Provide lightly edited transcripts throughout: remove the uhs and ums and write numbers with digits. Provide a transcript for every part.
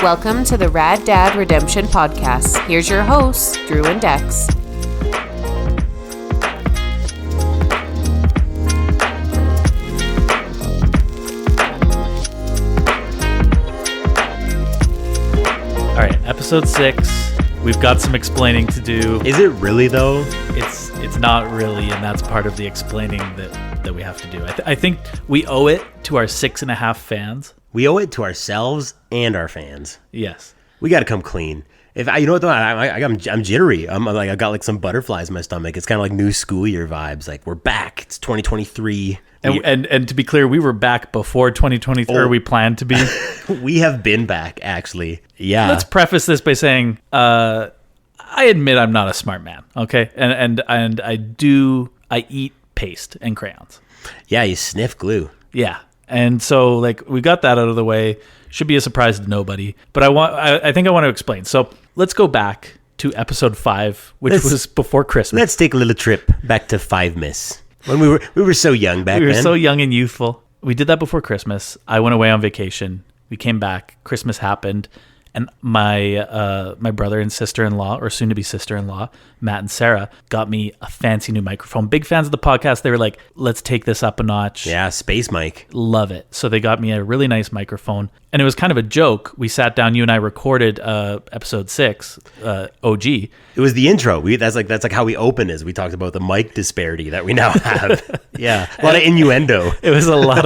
Welcome to the Rad Dad Redemption Podcast. Here's your hosts, Drew and Dex. All right, episode 6. We've got some explaining to do. Is it really though? It's not really, and that's part of the explaining that we have to do. I think we owe it to our 6.5 fans. We owe it to ourselves and our fans. Yes, we got to come clean. You know what though, I'm jittery. I got like some butterflies in my stomach. It's kind of like new school year vibes. Like we're back. It's 2023. And to be clear, we were back before 2023. Or we planned to be. We have been back actually. Yeah. Let's preface this by saying, I admit I'm not a smart man. Okay, and I eat paste and crayons. Yeah, you sniff glue. Yeah. And so, like, we got that out of the way. Should be a surprise to nobody. But I think I want to explain. So let's go back to episode 5, which was before Christmas. Let's take a little trip back to 5-Miss. When we were so young back then. We were so young and youthful. We did that before Christmas. I went away on vacation. We came back. Christmas happened. And my brother and sister-in-law, or soon-to-be sister-in-law, Matt and Sarah, got me a fancy new microphone. Big fans of the podcast. They were like, let's take this up a notch. Yeah, space mic. Love it. So they got me a really nice microphone. And it was kind of a joke. We sat down, you and I recorded episode 6, OG. It was the intro. That's like how we open is. We talked about the mic disparity that we now have. Yeah, a lot of innuendo. It was a lot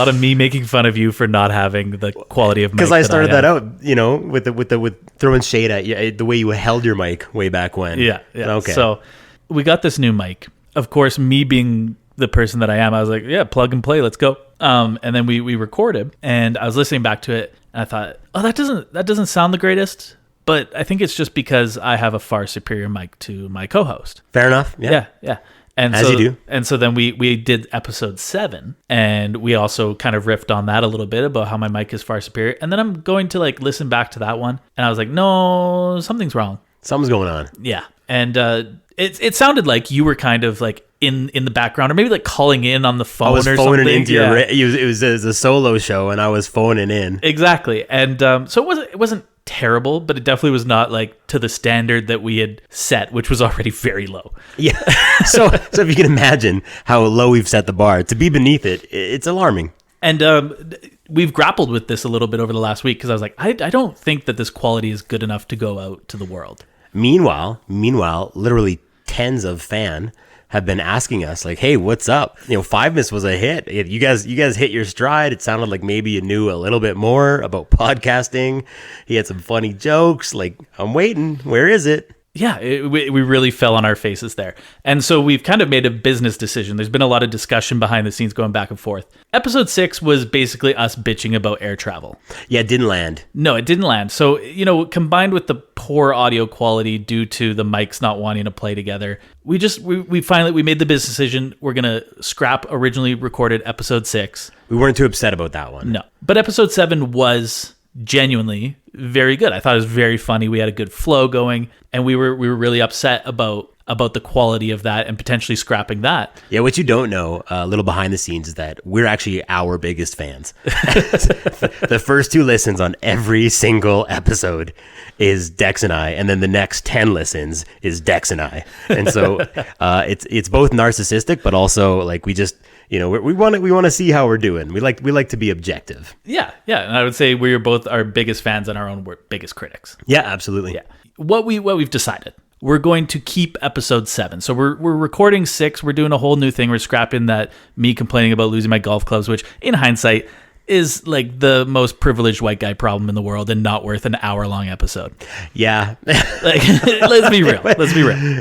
of me making fun of you for not having the quality of mic. Because I started that out, you know, with throwing shade at you, the way you held your mic way back when. Yeah. Okay. So we got this new mic. Of course, me being the person that I am, I was like, yeah, plug and play, let's go. And then we recorded, and I was listening back to it, and I thought, oh, that doesn't sound the greatest. But I think it's just because I have a far superior mic to my co-host. Fair enough. Yeah. And as so, you do. And so then we did episode 7, and we also kind of riffed on that a little bit about how my mic is far superior. And then I'm going to like listen back to that one, and I was like, no, something's wrong. Something's going on. Yeah. And it sounded like you were kind of like in the background, or maybe like calling in on the phone. I was or phoning something. into your. It was a solo show, and I was phoning in. Exactly. And so it wasn't terrible, but it definitely was not like to the standard that we had set, which was already very low. Yeah. So if you can imagine how low we've set the bar, to be beneath it, it's alarming. And we've grappled with this a little bit over the last week, because I was like, I don't think that this quality is good enough to go out to the world. Meanwhile, literally tens of fan have been asking us like, hey, what's up? You know, 5-Miss was a hit. You guys hit your stride. It sounded like maybe you knew a little bit more about podcasting. He had some funny jokes. Like, I'm waiting. Where is it? Yeah, we really fell on our faces there. And so we've kind of made a business decision. There's been a lot of discussion behind the scenes going back and forth. Episode 6 was basically us bitching about air travel. Yeah, it didn't land. No, it didn't land. So, you know, combined with the poor audio quality due to the mics not wanting to play together, we finally made the business decision. We're going to scrap originally recorded episode 6. We weren't too upset about that one. No. But episode 7 was genuinely very good. I thought it was very funny. We had a good flow going, and we were really upset about the quality of that and potentially scrapping that. Yeah, what you don't know, a little behind the scenes, is that we're actually our biggest fans. The first 2 listens on every single episode is Dex and I, and then the next 10 listens is Dex and I. And so it's both narcissistic, but also like we just, you know, we want to see how we're doing. We like to be objective. Yeah, and I would say we're both our biggest fans and our own biggest critics. Yeah, absolutely. Yeah. What we've decided, we're going to keep episode 7. So we're recording 6. We're doing a whole new thing. We're scrapping that me complaining about losing my golf clubs, which in hindsight is like the most privileged white guy problem in the world and not worth an hour-long episode. Yeah. Like, let's be real.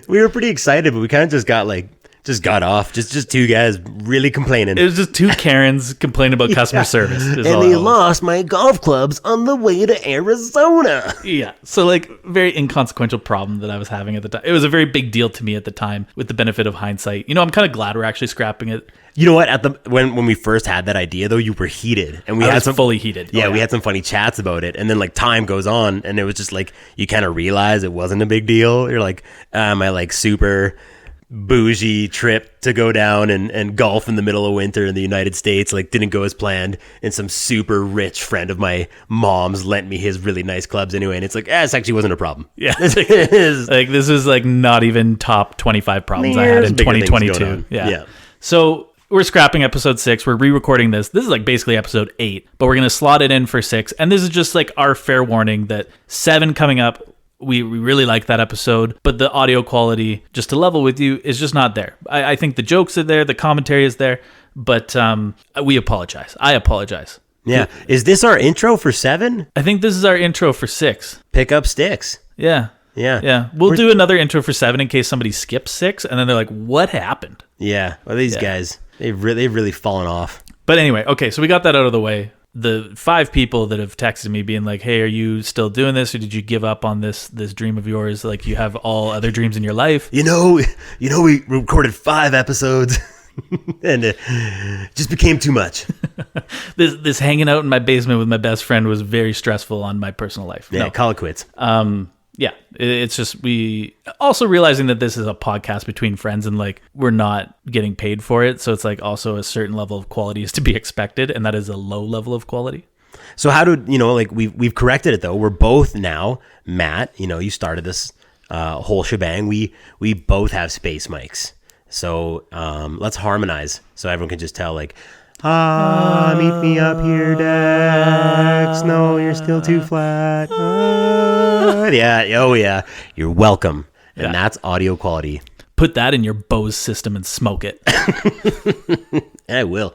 We were pretty excited, but we kind of just got off. Just 2 guys really complaining. It was just 2 Karens complaining about customer service. And they lost my golf clubs on the way to Arizona. Yeah. So like very inconsequential problem that I was having at the time. It was a very big deal to me at the time with the benefit of hindsight. You know, I'm kind of glad we're actually scrapping it. You know what? When we first had that idea though, you were heated, and we had some fully heated. Yeah, we had some funny chats about it, and then like time goes on, and it was just like you kind of realize it wasn't a big deal. You're like, am I like super bougie trip to go down and golf in the middle of winter in the United States, like didn't go as planned, and some super rich friend of my mom's lent me his really nice clubs anyway, and it's like, this actually wasn't a problem. Yeah. Like this is like not even top 25 problems I had in 2022. Yeah. So we're scrapping episode 6. We're re-recording this. This is like basically episode 8, but we're going to slot it in for 6. And this is just like our fair warning that 7 coming up, we really like that episode, but the audio quality, just to level with you, is just not there. I think the jokes are there, the commentary is there, but we apologize. I apologize. Yeah. Is this our intro for 7? I think this is our intro for 6. Pick up sticks. Yeah. We'll do another intro for 7 in case somebody skips 6, and then they're like, what happened? Yeah. Well, these guys, they've really fallen off. But anyway, okay, so we got that out of the way. The 5 people that have texted me being like, hey, are you still doing this, or did you give up on this dream of yours? Like, you have all other dreams in your life. You know, we recorded 5 episodes and it just became too much. This hanging out in my basement with my best friend was very stressful on my personal life. Yeah, call it quits. Yeah, it's just, we also realizing that this is a podcast between friends and like we're not getting paid for it. So it's like also a certain level of quality is to be expected. And that is a low level of quality. So how do, like we've corrected it though. We're both now, Matt, you started this whole shebang. We both have space mics. So let's harmonize so everyone can just tell like, meet me up here, Dex. No, you're still too flat. Yeah, oh yeah. You're welcome. And that's audio quality. Put that in your Bose system and smoke it. I will.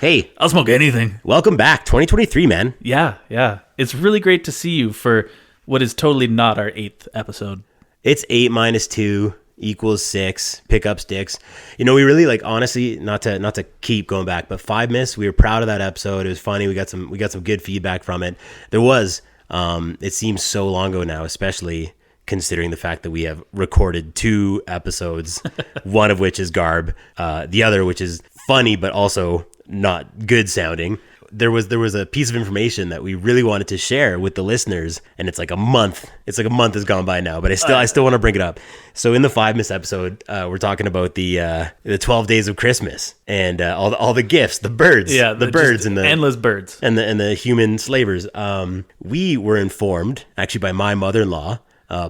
Hey, I'll smoke anything. Welcome back, 2023, man. Yeah. It's really great to see you for what is totally not our 8th episode. It's 8 minus 2 equals 6. Pick up sticks. We really like, honestly, not to keep going back, but 5 Miss, we were proud of that episode. It was funny. We got some good feedback from it. There was it seems so long ago now, especially considering the fact that we have recorded 2 episodes, one of which is garb, the other which is funny but also not good sounding. There was a piece of information that we really wanted to share with the listeners, and it's like a month has gone by now, but I still want to bring it up. So in the 5 Miss episode, we're talking about the 12 days of Christmas and all the gifts, the birds, the birds and the endless birds and the human slavers. We were informed actually by my mother-in-law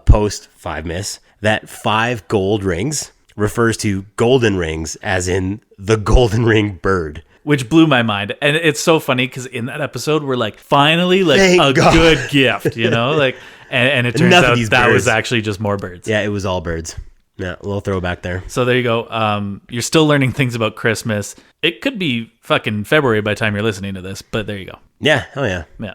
post 5 Miss that 5 gold rings refers to golden rings, as in the golden ring bird. Which blew my mind. And it's so funny because in that episode, we're like, finally, like Thank God. Good gift, like, and it turns out that birds. was actually just more birds. Yeah, it was all birds. Yeah, a little throwback there. So there you go. You're still learning things about Christmas. It could be fucking February by the time you're listening to this, but there you go. Yeah. Oh, yeah. Yeah.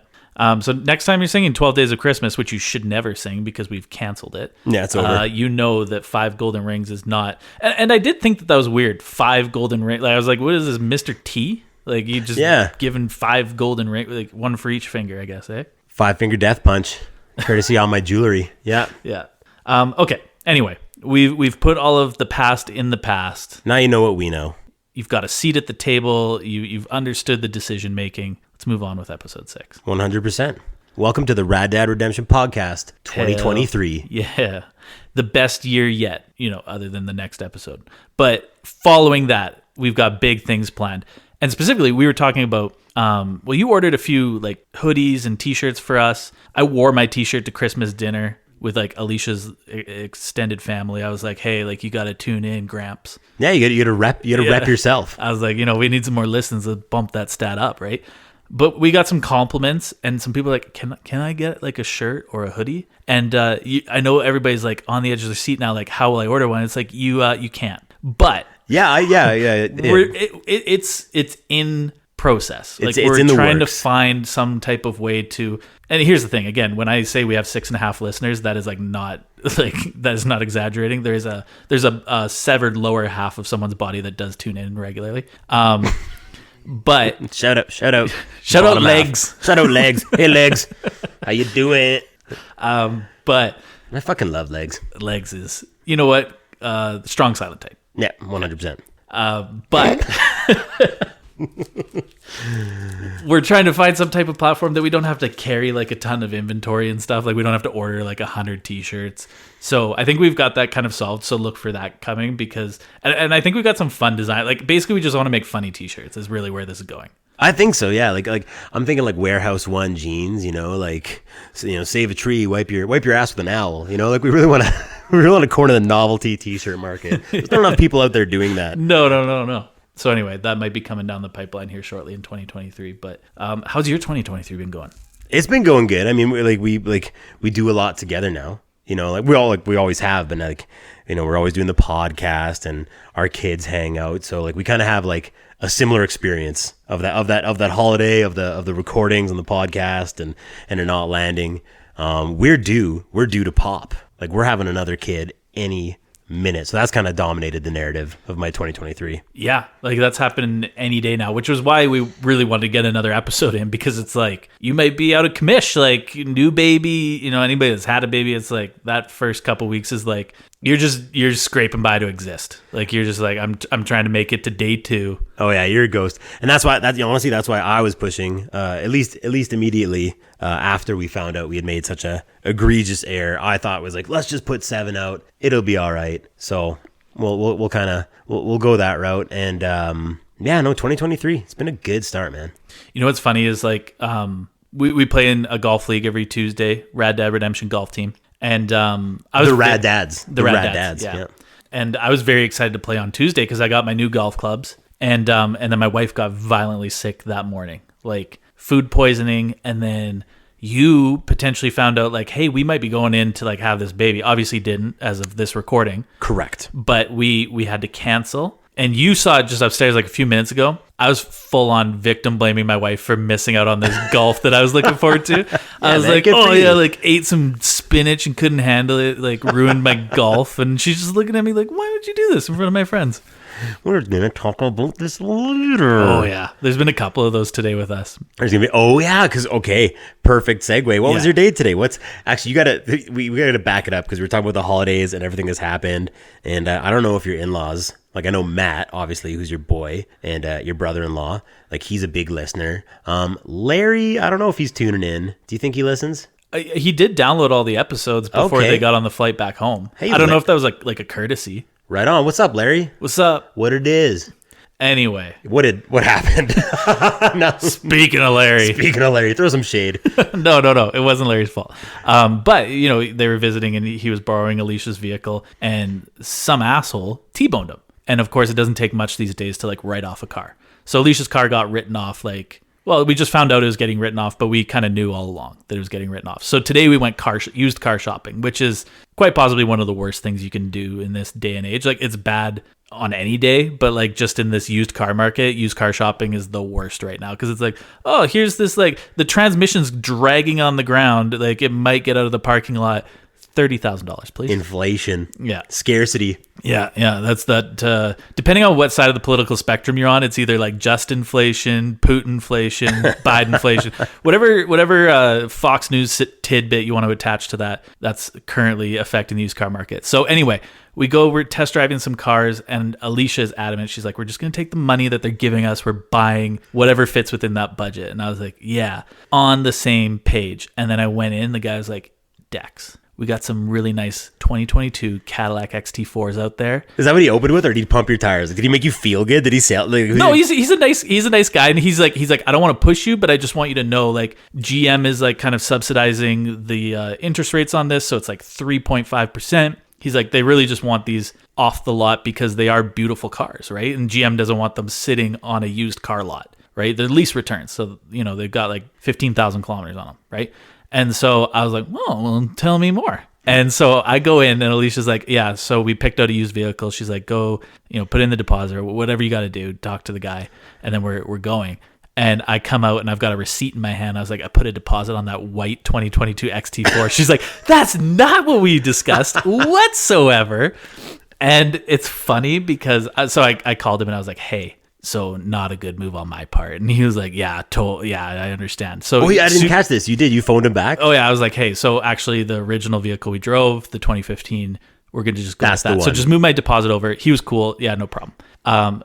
So next time you're singing 12 Days of Christmas, which you should never sing because we've canceled it. Yeah, it's over. You know that 5 golden rings is not... And I did think that was weird. 5 golden rings. Like, I was like, what is this, Mr. T? Like, you just given 5 golden rings, like one for each finger, I guess, eh? 5-finger death punch. Courtesy on my jewelry. Yeah. Yeah. Okay. Anyway, we've put all of the past in the past. Now you know what we know. You've got a seat at the table. You've understood the decision making. Let's move on with episode 6. 100%. Welcome to the Rad Dad Redemption Podcast 2023. Yeah. The best year yet, other than the next episode. But following that, we've got big things planned. And specifically, we were talking about, you ordered a few like hoodies and t-shirts for us. I wore my t-shirt to Christmas dinner with like Alicia's extended family. I was like, hey, like you got to tune in, Gramps. Yeah, you got to rep yourself. I was like, we need some more listens to bump that stat up, right? But we got some compliments, and some people are like, can I get like a shirt or a hoodie? And I know everybody's like on the edge of their seat now, like, how will I order one? It's like you can't. But yeah. It's in process. Like it's we're in the trying works. to find some type of way to. And here's the thing. Again, when I say we have 6.5 listeners, that is like not like that is not exaggerating. There's a severed lower half of someone's body that does tune in regularly. But shout out shout out legs. Shout out legs. Hey legs, how you doing? But I fucking love legs. Legs is what strong silent type. Yeah, 100%. But we're trying to find some type of platform that we don't have to carry like a ton of inventory and stuff. Like we don't have to order like 100 t-shirts. So I think we've got that kind of solved. So look for that coming because, and I think we've got some fun design. Like basically we just want to make funny t-shirts is really where this is going. I think so, yeah. Like I'm thinking like Warehouse One jeans, like save a tree, wipe your ass with an owl. Like we really want to corner the novelty t-shirt market. There's not enough people out there doing that. No. So anyway, that might be coming down the pipeline here shortly in 2023. But how's your 2023 been going? It's been going good. I mean, we do a lot together now. Like we always have been. Like we're always doing the podcast and our kids hang out. So like we kind of have like a similar experience of that holiday of the recordings and the podcast and it not landing. We're due to pop. Like we're having another kid any minute. So that's kind of dominated the narrative of my 2023. Yeah, like that's happening any day now, which was why we really wanted to get another episode in because it's like you might be out of commish, like new baby, anybody that's had a baby, it's like that first couple weeks is like you're just scraping by to exist. Like you're just like I'm trying to make it to day 2. Oh yeah, you're a ghost, and that's why honestly that's why I was pushing at least immediately after we found out we had made such a egregious error. I thought it was like let's just put 7 out, it'll be all right. So we'll go that route, and 2023 it's been a good start, man. What's funny is like we play in a golf league every Tuesday, Rad Dad Redemption golf team. And I was the Rad Dads. The Rad Dads. Yeah. And I was very excited to play on Tuesday because I got my new golf clubs. And then my wife got violently sick that morning, like food poisoning. And then you potentially found out like, hey, we might be going in to like have this baby. Obviously didn't as of this recording. Correct. But we had to cancel. And you saw it just upstairs like a few minutes ago. I was full on victim blaming my wife for missing out on this golf that I was looking forward to. I was like, like ate some spinach and couldn't handle it, like ruined my golf. And she's just looking at me like, why would you do this in front of my friends? We're going to talk about this later. Oh, yeah. There's been a couple of those today with us. There's going to be, because, perfect segue. What was your day today? Actually, we got to back it up because we're talking about the holidays and everything that's happened. And I don't know if your in-laws, like I know Matt, obviously, who's your boy, and your brother-in-law, like he's a big listener. Larry, I don't know if he's tuning in. Do you think he listens? He did download all the episodes before they got on the flight back home. Hey, I don't know if that was like a courtesy. Right on. What's up, Larry? What's up? What it is? Anyway. What happened? No. Speaking of Larry, throw some shade. No. It wasn't Larry's fault. But, they were visiting and he was borrowing Alicia's vehicle and some asshole T-boned him. And of course, it doesn't take much these days to like write off a car. So Alicia's car got written off we just found out it was getting written off, but we kind of knew all along that it was getting written off. So today we went used car shopping, which is quite possibly one of the worst things you can do in this day and age. Like it's bad on any day, but like just in this used car market, used car shopping is the worst right now. Cause it's like, oh, here's this, like the transmission's dragging on the ground. Like it might get out of the parking lot. $30,000, please. Inflation. Yeah. Scarcity. Yeah. That's that. Depending on what side of the political spectrum you're on, it's either like just inflation, Putin inflation, Biden inflation, whatever Fox News tidbit you want to attach to that. That's currently affecting the used car market. So anyway, we're test driving some cars, and Alicia is adamant. She's like, we're just going to take the money that they're giving us. We're buying whatever fits within that budget. And I was like, yeah, on the same page. And then I went in. The guy was like, Dex, we got some really nice 2022 Cadillac XT4s out there. Is that what he opened with, or did he pump your tires? Did he make you feel good? Did he sell? No, he's a nice guy, and he's like, I don't want to push you, but I just want you to know, like, GM is like kind of subsidizing the interest rates on this, so it's like 3.5%. He's like, they really just want these off the lot because they are beautiful cars, right? And GM doesn't want them sitting on a used car lot, right? They're lease returns, so they've got like 15,000 kilometers on them, right? And so I was like, well, tell me more. And so I go in and Alicia's like, yeah, so we picked out a used vehicle. She's like, go, put in the deposit or whatever you got to do, talk to the guy. And then we're going. And I come out and I've got a receipt in my hand. I was like, I put a deposit on that white 2022 XT4. She's like, that's not what we discussed whatsoever. And it's funny because, I called him and I was like, hey, so not a good move on my part. And he was like, yeah, I understand. So I didn't catch this. You did. You phoned him back? Oh, yeah. I was like, hey, so actually the original vehicle we drove, the 2015, we're going to just go with that. So just move my deposit over. He was cool. Yeah, no problem.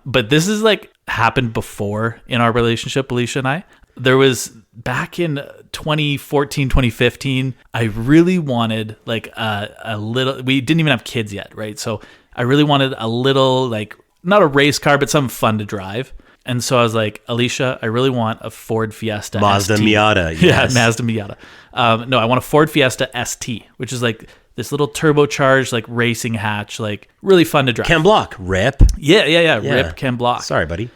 But this is like happened before in our relationship, Alicia and I. there was back in 2014, 2015, I really wanted like a little, we didn't even have kids yet, right? So I really wanted a little, like, not a race car, but something fun to drive. And so I was like, Alicia, I really want a Ford Fiesta Mazda ST. Miata. Yes. Yeah, Mazda Miata. No, I want a Ford Fiesta ST, which is like this little turbocharged, like, racing hatch, like, really fun to drive. Ken Block, rip. Yeah. Rip Ken Block. Sorry, buddy.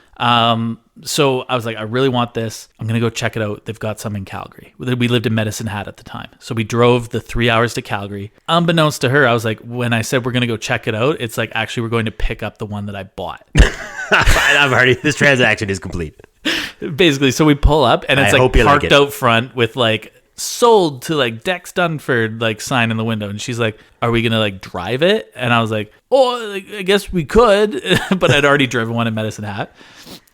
So I was like, I really want this. I'm going to go check it out. They've got some in Calgary. We lived in Medicine Hat at the time. So we drove the 3 hours to Calgary. Unbeknownst to her, I was like, when I said we're going to go check it out, it's like, actually, we're going to pick up the one that I bought. This transaction is complete. Basically, so we pull up and it's like parked out front with like sold to like Dex Dunford like sign in the window. And she's like, are we going to like drive it? And I was like, oh, I guess we could. But I'd already driven one in Medicine Hat.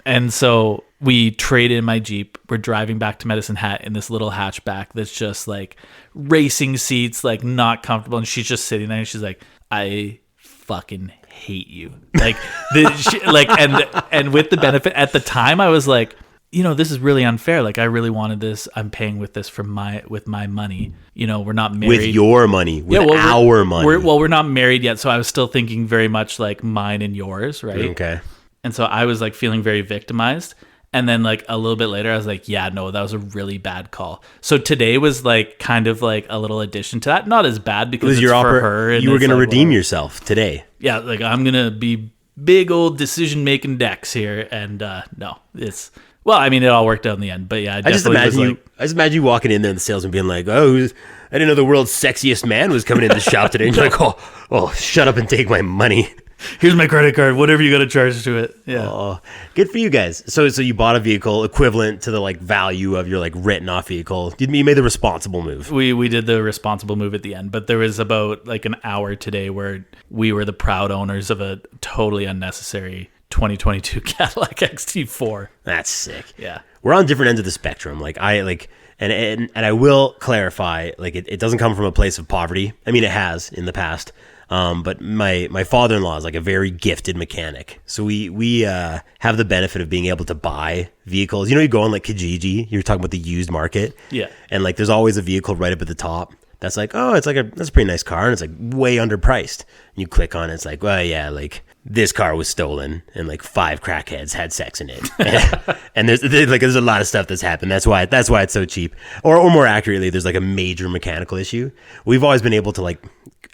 And so we trade in my Jeep. We're driving back to Medicine Hat in this little hatchback that's just like racing seats, like not comfortable. And she's just sitting there and she's like, I fucking hate you. Like, and with the benefit at the time, I was like, you know, this is really unfair. Like, I really wanted this. I'm paying with this with my money. You know, we're not married. With your money. With our money. We're not married yet. So I was still thinking very much like mine and yours, right? Okay. And so I was like feeling very victimized. And then like a little bit later, I was like, yeah, no, that was a really bad call. So today was like kind of like a little addition to that. Not as bad because it's for her. And you were going to like, redeem yourself today. Yeah, like I'm going to be big old decision-making Dex here. And no, it's... Well, I mean, it all worked out in the end, but yeah, I just imagine you walking in there and the salesman being like, "Oh, I didn't know the world's sexiest man was coming in the shop today." And you're like, "Oh, shut up and take my money. Here's my credit card. Whatever you got to charge to it." Yeah. Oh, good for you guys. So you bought a vehicle equivalent to the like value of your like written off vehicle. You made the responsible move. We did the responsible move at the end, but there was about like an hour today where we were the proud owners of a totally unnecessary 2022 Cadillac XT4. That's sick. Yeah. We're on different ends of the spectrum. Like and I will clarify, like it doesn't come from a place of poverty. I mean, it has in the past. But my father-in-law is like a very gifted mechanic. So we have the benefit of being able to buy vehicles. You know, you go on like Kijiji, you're talking about the used market. Yeah. And like there's always a vehicle right up at the top that's like, oh, that's a pretty nice car, and it's like way underpriced. And you click on it, it's like, well, yeah, like this car was stolen and like 5 crackheads had sex in it. And there's a lot of stuff that's happened. That's why it's so cheap. Or more accurately, there's like a major mechanical issue. We've always been able to like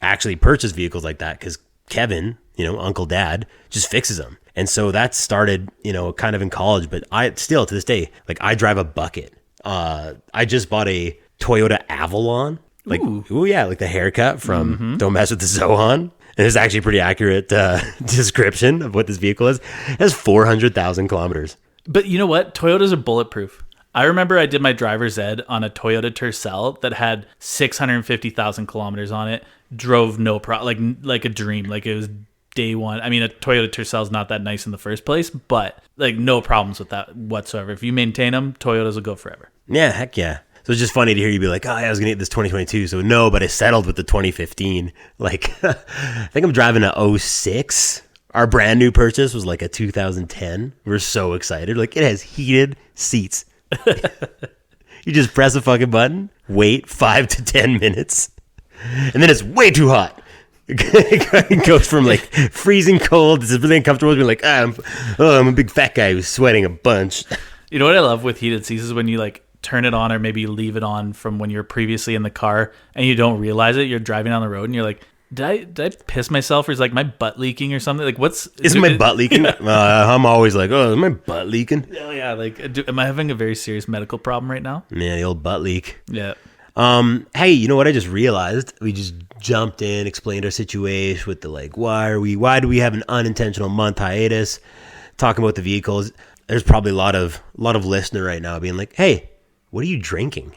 actually purchase vehicles like that because Kevin, you know, Uncle Dad, just fixes them. And so that started, you know, kind of in college, but I still to this day, like I drive a bucket. I just bought a Toyota Avalon. Like, ooh yeah, like the haircut from Don't Mess with the Zohan. And it's actually a pretty accurate description of what this vehicle is. It has 400,000 kilometers. But you know what? Toyotas are bulletproof. I remember I did my driver's ed on a Toyota Tercel that had 650,000 kilometers on it. Drove no problem, like a dream. Like it was day one. I mean, a Toyota Tercel is not that nice in the first place, but like no problems with that whatsoever. If you maintain them, Toyotas will go forever. Yeah, heck yeah. So it's just funny to hear you be like, oh, yeah, I was going to get this 2022. So no, but I settled with the 2015. Like, I think I'm driving a 06. Our brand new purchase was like a 2010. We're so excited. Like, it has heated seats. You just press a fucking button, wait 5 to 10 minutes, and then it's way too hot. It goes from like freezing cold to really uncomfortable to be like, I'm a big fat guy who's sweating a bunch. You know what I love with heated seats is when you like turn it on or maybe you leave it on from when you're previously in the car and you don't realize it. You're driving down the road and you're like, did I piss myself, or is like my butt leaking or something? Like isn't my butt leaking? Yeah. I'm always like, oh, is my butt leaking? Yeah, like am I having a very serious medical problem right now? Yeah, the old butt leak. Yeah. Hey, you know what I just realized? We just jumped in, explained our situation with the like, why do we have an unintentional month hiatus, talking about the vehicles. There's probably a lot of listener right now being like, hey, what are you drinking?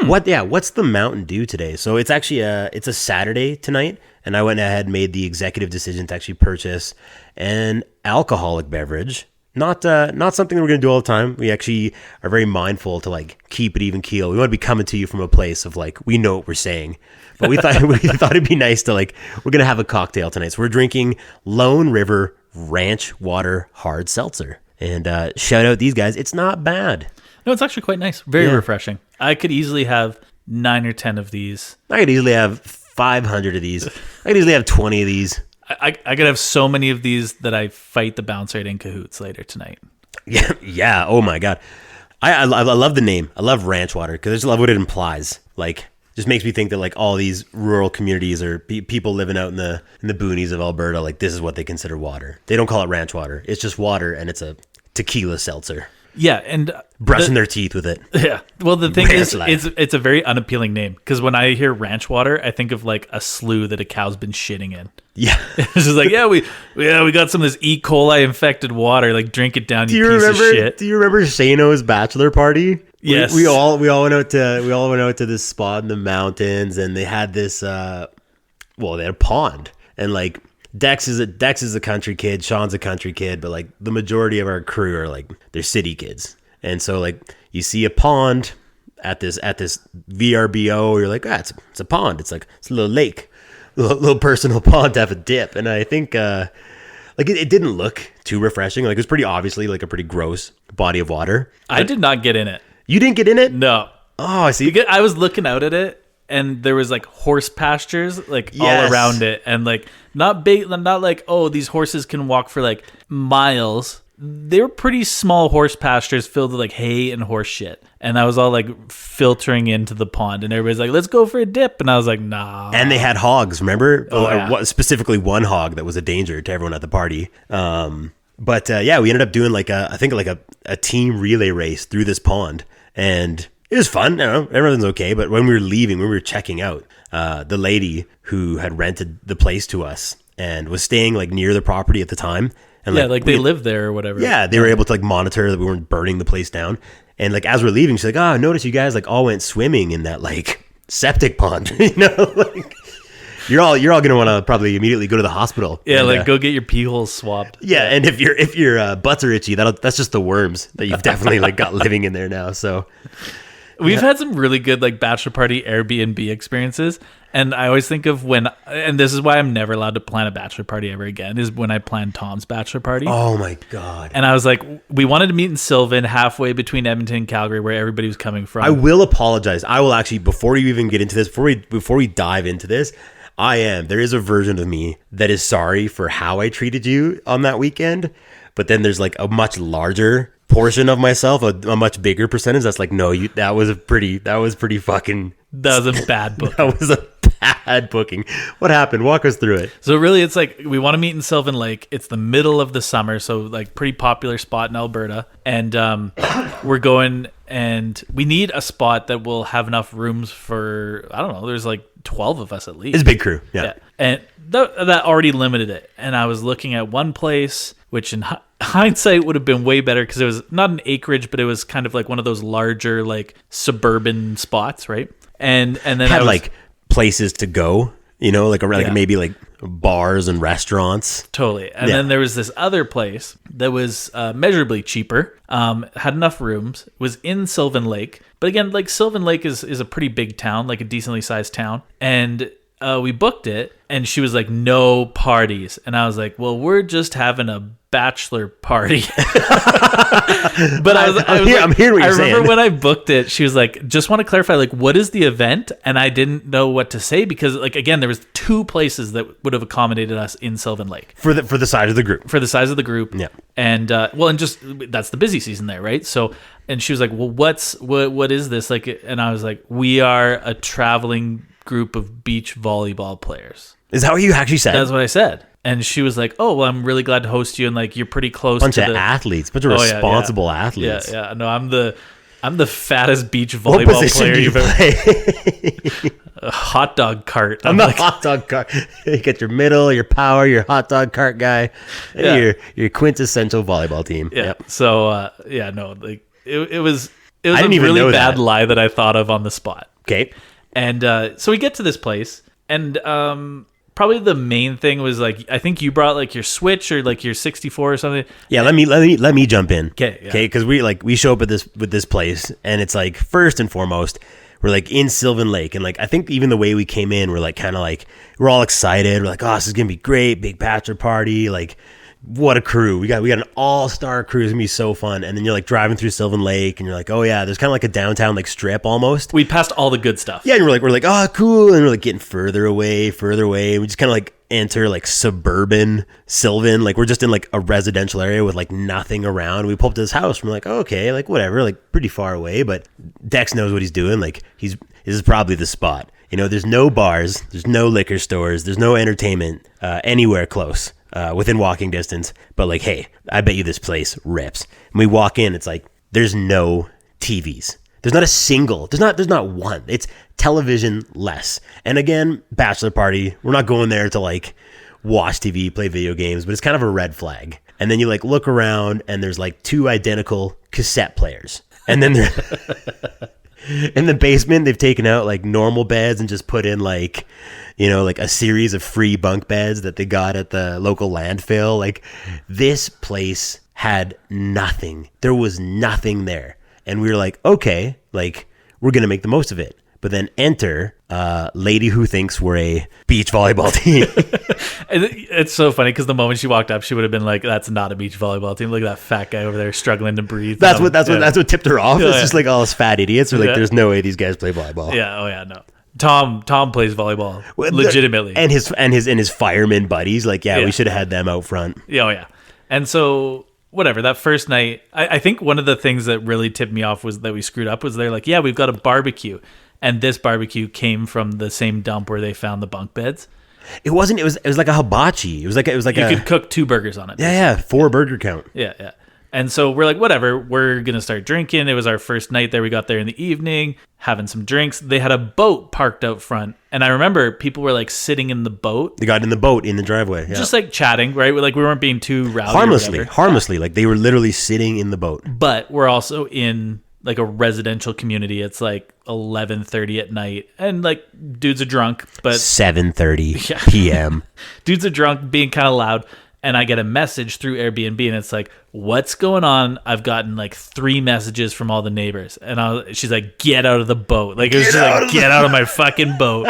What's the Mountain Dew today? So it's actually it's a Saturday tonight, and I went ahead and made the executive decision to actually purchase an alcoholic beverage. Not something that we're going to do all the time. We actually are very mindful to like keep it even keel. We want to be coming to you from a place of like, we know what we're saying, but we thought it'd be nice to like, we're going to have a cocktail tonight. So we're drinking Lone River Ranch Water Hard Seltzer, and shout out these guys. It's not bad. No, it's actually quite nice. Very refreshing. I could easily have 9 or 10 of these. I could easily have 500 of these. I could easily have 20 of these. I could have so many of these that I fight the bouncer at In Cahoots later tonight. Yeah. Oh my God. I love the name. I love ranch water because I just love what it implies. Like, just makes me think that like all these rural communities or people living out in the boonies of Alberta, like this is what they consider water. They don't call it ranch water. It's just water, and it's a tequila seltzer. Yeah, and brushing their teeth with it. Yeah. Well, the thing Ranch is, life. it's a very unappealing name because when I hear ranch water, I think of like a slough that a cow's been shitting in. Yeah. It's just like, we got some of this E. coli infected water. Like, drink it down, you piece of shit. Do you remember Shano's bachelor party? Yes. We all went out to this spot in the mountains, and they had this. They had a pond, and like Dex is a country kid, Sean's a country kid, but like the majority of our crew are like they're city kids, and so like you see a pond at this VRBO, you're like, it's a pond. It's like it's a little lake, little personal pond to have a dip, and I think. Like it didn't look too refreshing. Like it was pretty obviously like a pretty gross body of water. I did not get in it. You didn't get in it? No. Oh, I see. Because I was looking out at it, and there was like horse pastures like all around it, and like not big, not like these horses can walk for like miles. They were pretty small horse pastures filled with like hay and horse shit, and I was all like filtering into the pond, and everybody's like, "Let's go for a dip," and I was like, "Nah." And they had hogs, remember? Yeah. Specifically one hog that was a danger to everyone at the party. But we ended up doing like a team relay race through this pond, and it was fun. I don't know, everything's okay. But when we were leaving, when we were checking out, the lady who had rented the place to us and was staying like near the property at the time. And they lived there or whatever. Yeah, they were able to like monitor that we weren't burning the place down. And like as we're leaving, she's like, "Oh, I noticed you guys like all went swimming in that like septic pond." Like you're all gonna want to probably immediately go to the hospital. Yeah, and, go get your pee holes swabbed. Yeah, and if your butts are itchy, that's just the worms that you've definitely like got living in there now. So we've had some really good like bachelor party Airbnb experiences, and I always think of and this is why I'm never allowed to plan a bachelor party ever again, is when I planned Tom's bachelor party. Oh my God. And I was like, we wanted to meet in Sylvan, halfway between Edmonton and Calgary, where everybody was coming from. I will apologize. I will actually, before you even get into this, before we dive into this, there is a version of me that is sorry for how I treated you on that weekend, but then there's like a much larger portion of myself, a much bigger percentage that's like, no, that was pretty fucking. That was a bad book. That was a bad booking. What happened? Walk us through it. So really, it's like we want to meet in Sylvan Lake. It's the middle of the summer, so like pretty popular spot in Alberta, and we're going, and we need a spot that will have enough rooms for, I don't know, there's like 12 of us at least. It's a big crew. Yeah. And that already limited it. And I was looking at one place, which in hindsight would have been way better because it was not an acreage, but it was kind of like one of those larger like suburban spots, right? And then had like places to go, like maybe like bars and restaurants. Totally. And then there was this other place that was measurably cheaper, had enough rooms, was in Sylvan Lake. But again, like Sylvan Lake is a pretty big town, like a decently sized town. And we booked it, and she was like, "No parties." And I was like, "Well, we're just having a bachelor party." But I'm hearing what you're saying. I remember when I booked it, she was like, "Just want to clarify, like, what is the event?" And I didn't know what to say because, like, again, there was 2 places that would have accommodated us in Sylvan Lake for the size of the group. For the size of the group, yeah. And and just that's the busy season there, right? So, and she was like, "Well, what is this like?" And I was like, "We are a traveling group of beach volleyball players." Is that what you actually said? That's what I said. And she was like, "Oh, well, I'm really glad to host you, and like you're pretty close bunch to of athletes, bunch of responsible athletes." Yeah. No, I'm the fattest beach volleyball player you've ever. A hot dog cart. I'm the hot dog cart. You get your middle, your power, your hot dog cart guy, your quintessential volleyball team. Yeah. Yep. So it was a really bad lie that I thought of on the spot. Okay. And so we get to this place, and probably the main thing was like, I think you brought like your Switch or like your 64 or something. Yeah, let me jump in. Okay. Okay, because we show up with this place, and it's like, first and foremost, we're like in Sylvan Lake, and like I think even the way we came in, we're like kind of like we're all excited. We're like, "Oh, this is gonna be great, big bachelor party, like what a crew. We got an all-star crew. It's gonna be so fun. And then you're like driving through Sylvan Lake and you're like, oh yeah, there's kind of like a downtown like strip almost. We passed all the good stuff. Yeah, and we're like, oh cool. And we're like getting further away. We just kind of like enter like suburban Sylvan. Like we're just in like a residential area with like nothing around. We pull up to this house. We're like, oh, okay, like whatever, like pretty far away. But Dex knows what he's doing. Like this is probably the spot. You know, there's no bars, there's no liquor stores, there's no entertainment anywhere close. Within walking distance, but like, hey, I bet you this place rips. And we walk in, it's like there's no TVs. There's not one. It's television less. And again, bachelor party. We're not going there to like watch TV, play video games, but it's kind of a red flag. And then you like look around, and there's like 2 identical cassette players, and then in the basement they've taken out like normal beds and just put in like, you know, like a series of free bunk beds that they got at the local landfill. Like this place had nothing. There was nothing there. And we were like, okay, like we're going to make the most of it. But then enter a lady who thinks we're a beach volleyball team. It's so funny because the moment she walked up, she would have been like, "That's not a beach volleyball team. Look at that fat guy over there struggling to breathe." That's what tipped her off. It's just like all us fat idiots. We're like, "There's no way these guys play volleyball." Yeah. Oh yeah. No. Tom plays volleyball legitimately, and his fireman buddies. Like, we should have had them out front. Yeah. Oh yeah. And so whatever, that first night, I think one of the things that really tipped me off was that we screwed up. Was they're like, "Yeah, we've got a barbecue." And this barbecue came from the same dump where they found the bunk beds. It wasn't. It was like a hibachi. It was like you could cook 2 burgers on it. Yeah, 4 burger count. Yeah. And so we're like, whatever. We're gonna start drinking. It was our first night there. We got there in the evening, having some drinks. They had a boat parked out front, and I remember people were like sitting in the boat. They got in the boat in the driveway, just like chatting, right? Like we weren't being too rowdy. Harmlessly. Like they were literally sitting in the boat. But we're also in like a residential community. It's like 11:30 at night, and like dudes are drunk, but 7:30 p.m. Dudes are drunk, being kind of loud, and I get a message through Airbnb, and it's like, "What's going on?" I've gotten like 3 messages from all the neighbors, and she's like, "Get out of the boat!" Like it was just like, "Get out of my fucking boat,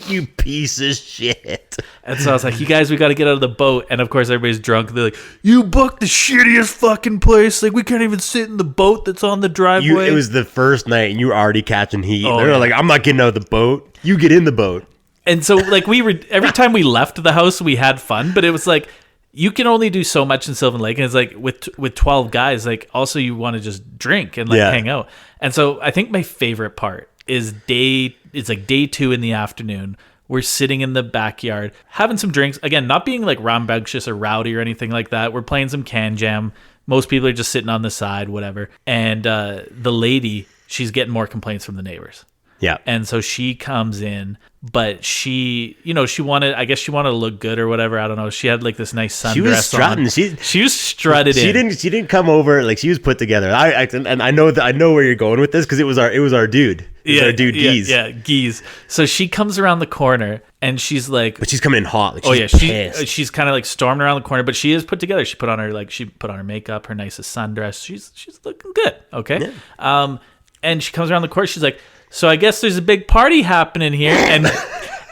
you piece of shit!" And so I was like, "You guys, we got to get out of the boat." And of course, everybody's drunk. They're like, "You booked the shittiest fucking place. Like we can't even sit in the boat that's on the driveway." It was the first night, and you were already catching heat. They're like, "I'm not getting out of the boat. You get in the boat." And so like every time we left the house, we had fun, but it was like, you can only do so much in Sylvan Lake, and it's like with 12 guys, like also you want to just drink and like hang out. And so I think my favorite part is it's like day 2 in the afternoon. We're sitting in the backyard having some drinks. Again, not being like rambunctious or rowdy or anything like that. We're playing some can jam. Most people are just sitting on the side, whatever. And the lady, she's getting more complaints from the neighbors. Yeah. And so she comes in, but she wanted to look good or whatever. I don't know. She had like this nice sundress on. She was strutting. She was strutted in. She didn't come over like she was put together. I know where you're going with this because it was our dude. Our dude Geese. Yeah, Geese. So she comes around the corner and she's like, but she's coming in hot. Like she's pissed. She's kind of like storming around the corner, but she is put together. She put on her makeup, her nicest sundress. She's looking good. Okay. Yeah. And she comes around the corner. She's like, "So I guess there's a big party happening here,"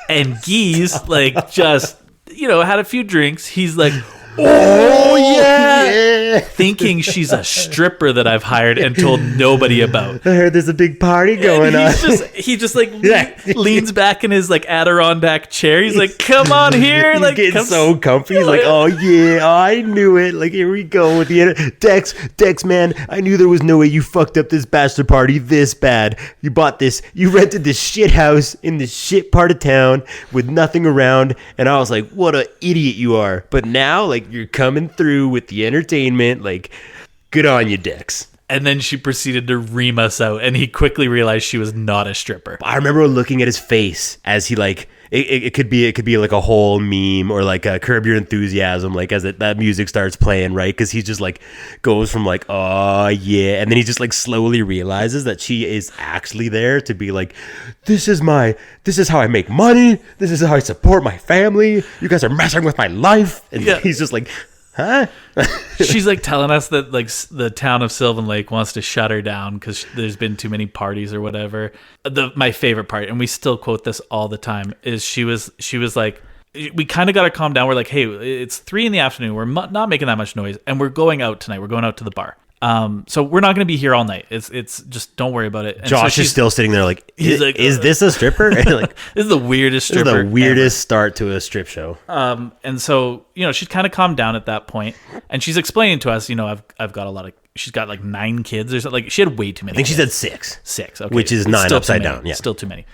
and Geese like just had a few drinks. He's like, "Oh yeah," thinking she's a stripper that I've hired and told nobody about. I heard there's a big party going on. He just like leans back in his like Adirondack chair. He's like, "Come on here!" He's like getting so comfy. He's like, "Oh yeah, I knew it. Like here we go with the Dex, man. I knew there was no way you fucked up this bachelor party this bad. You rented this shit house in this shit part of town with nothing around." And I was like, "What an idiot you are!" But now, like, you're coming through with the entertainment. Like, good on you, Dex. And then she proceeded to ream us out, and he quickly realized she was not a stripper. I remember looking at his face as he like it could be like a whole meme or like a Curb Your Enthusiasm, like as that music starts playing, right? Because he just like goes from like, "Oh yeah," and then he just like slowly realizes that she is actually there to be like, this is how I make money, this is how I support my family, you guys are messing with my life. And he's just like, huh? She's like telling us that like the town of Sylvan Lake wants to shut her down because there's been too many parties or whatever. My favorite part, and we still quote this all the time, is she was like, we kind of got to calm down. We're like, hey, it's 3 p.m. We're not making that much noise, and we're going out tonight. We're going out to the bar. So we're not going to be here all night. It's just don't worry about it. And Josh so is still sitting there like, is like, this a stripper? Like, this is the weirdest stripper. This is the weirdest start to a strip show. And so, she's kind of calmed down at that point, and she's explaining to us, I've got a lot of, she's got like 9 kids or something. Like she had way too many. I think kids. she said 6. 6, okay. Which is 9 upside down. Yeah. Still too many.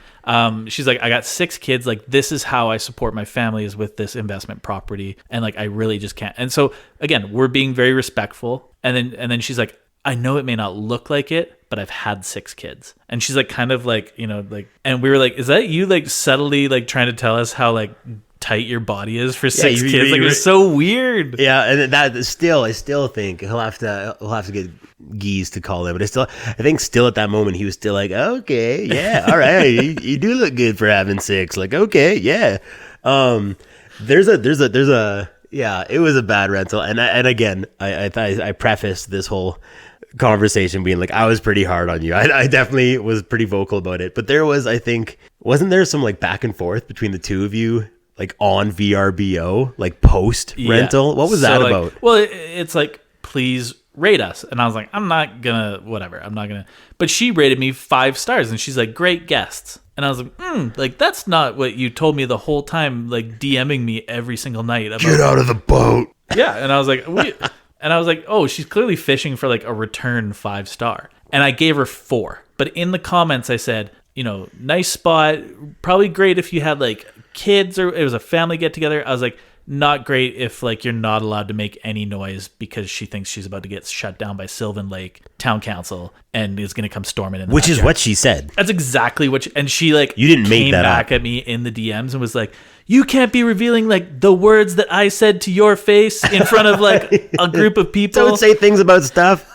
She's like, I got 6 kids. Like, this is how I support my family, is with this investment property. And like, I really just can't. And so again, we're being very respectful. And then she's like, I know it may not look like it, but I've had 6 kids. And she's like, kind of like, like, and we were like, is that you like subtly like trying to tell us how like tight your body is for 6 kids? Like, it's so weird. Yeah. And that still, I still think he'll have to get Geese to call him, but I think still at that moment he was still like, okay, yeah, all right, you do look good for having 6. Like, okay, yeah. There's a yeah, it was a bad rental, and again, I prefaced this whole conversation being like, I was pretty hard on you. I definitely was pretty vocal about it, but there was, I think, wasn't there some like back and forth between the two of you, like on VRBO, like post rental? What was that like, about? Well, it's like, please rate us. And I was like, I'm not gonna, whatever. I'm not gonna. But she rated me 5 stars, and she's like, great guests. And I was like, like, that's not what you told me the whole time, like DMing me every single night about, get out of the boat. Yeah. And I was like, oh, she's clearly fishing for like a return 5-star. And I gave her 4. But in the comments I said, nice spot, probably great if you had like kids, or it was a family get together. I was like, not great if like you're not allowed to make any noise because she thinks she's about to get shut down by Sylvan Lake Town Council and is going to come storming in. Which is what she said. That's exactly what and she like, you didn't make came that back up. at me in the DMs and was like, you can't be revealing like the words that I said to your face in front of like a group of people. Don't say things about stuff.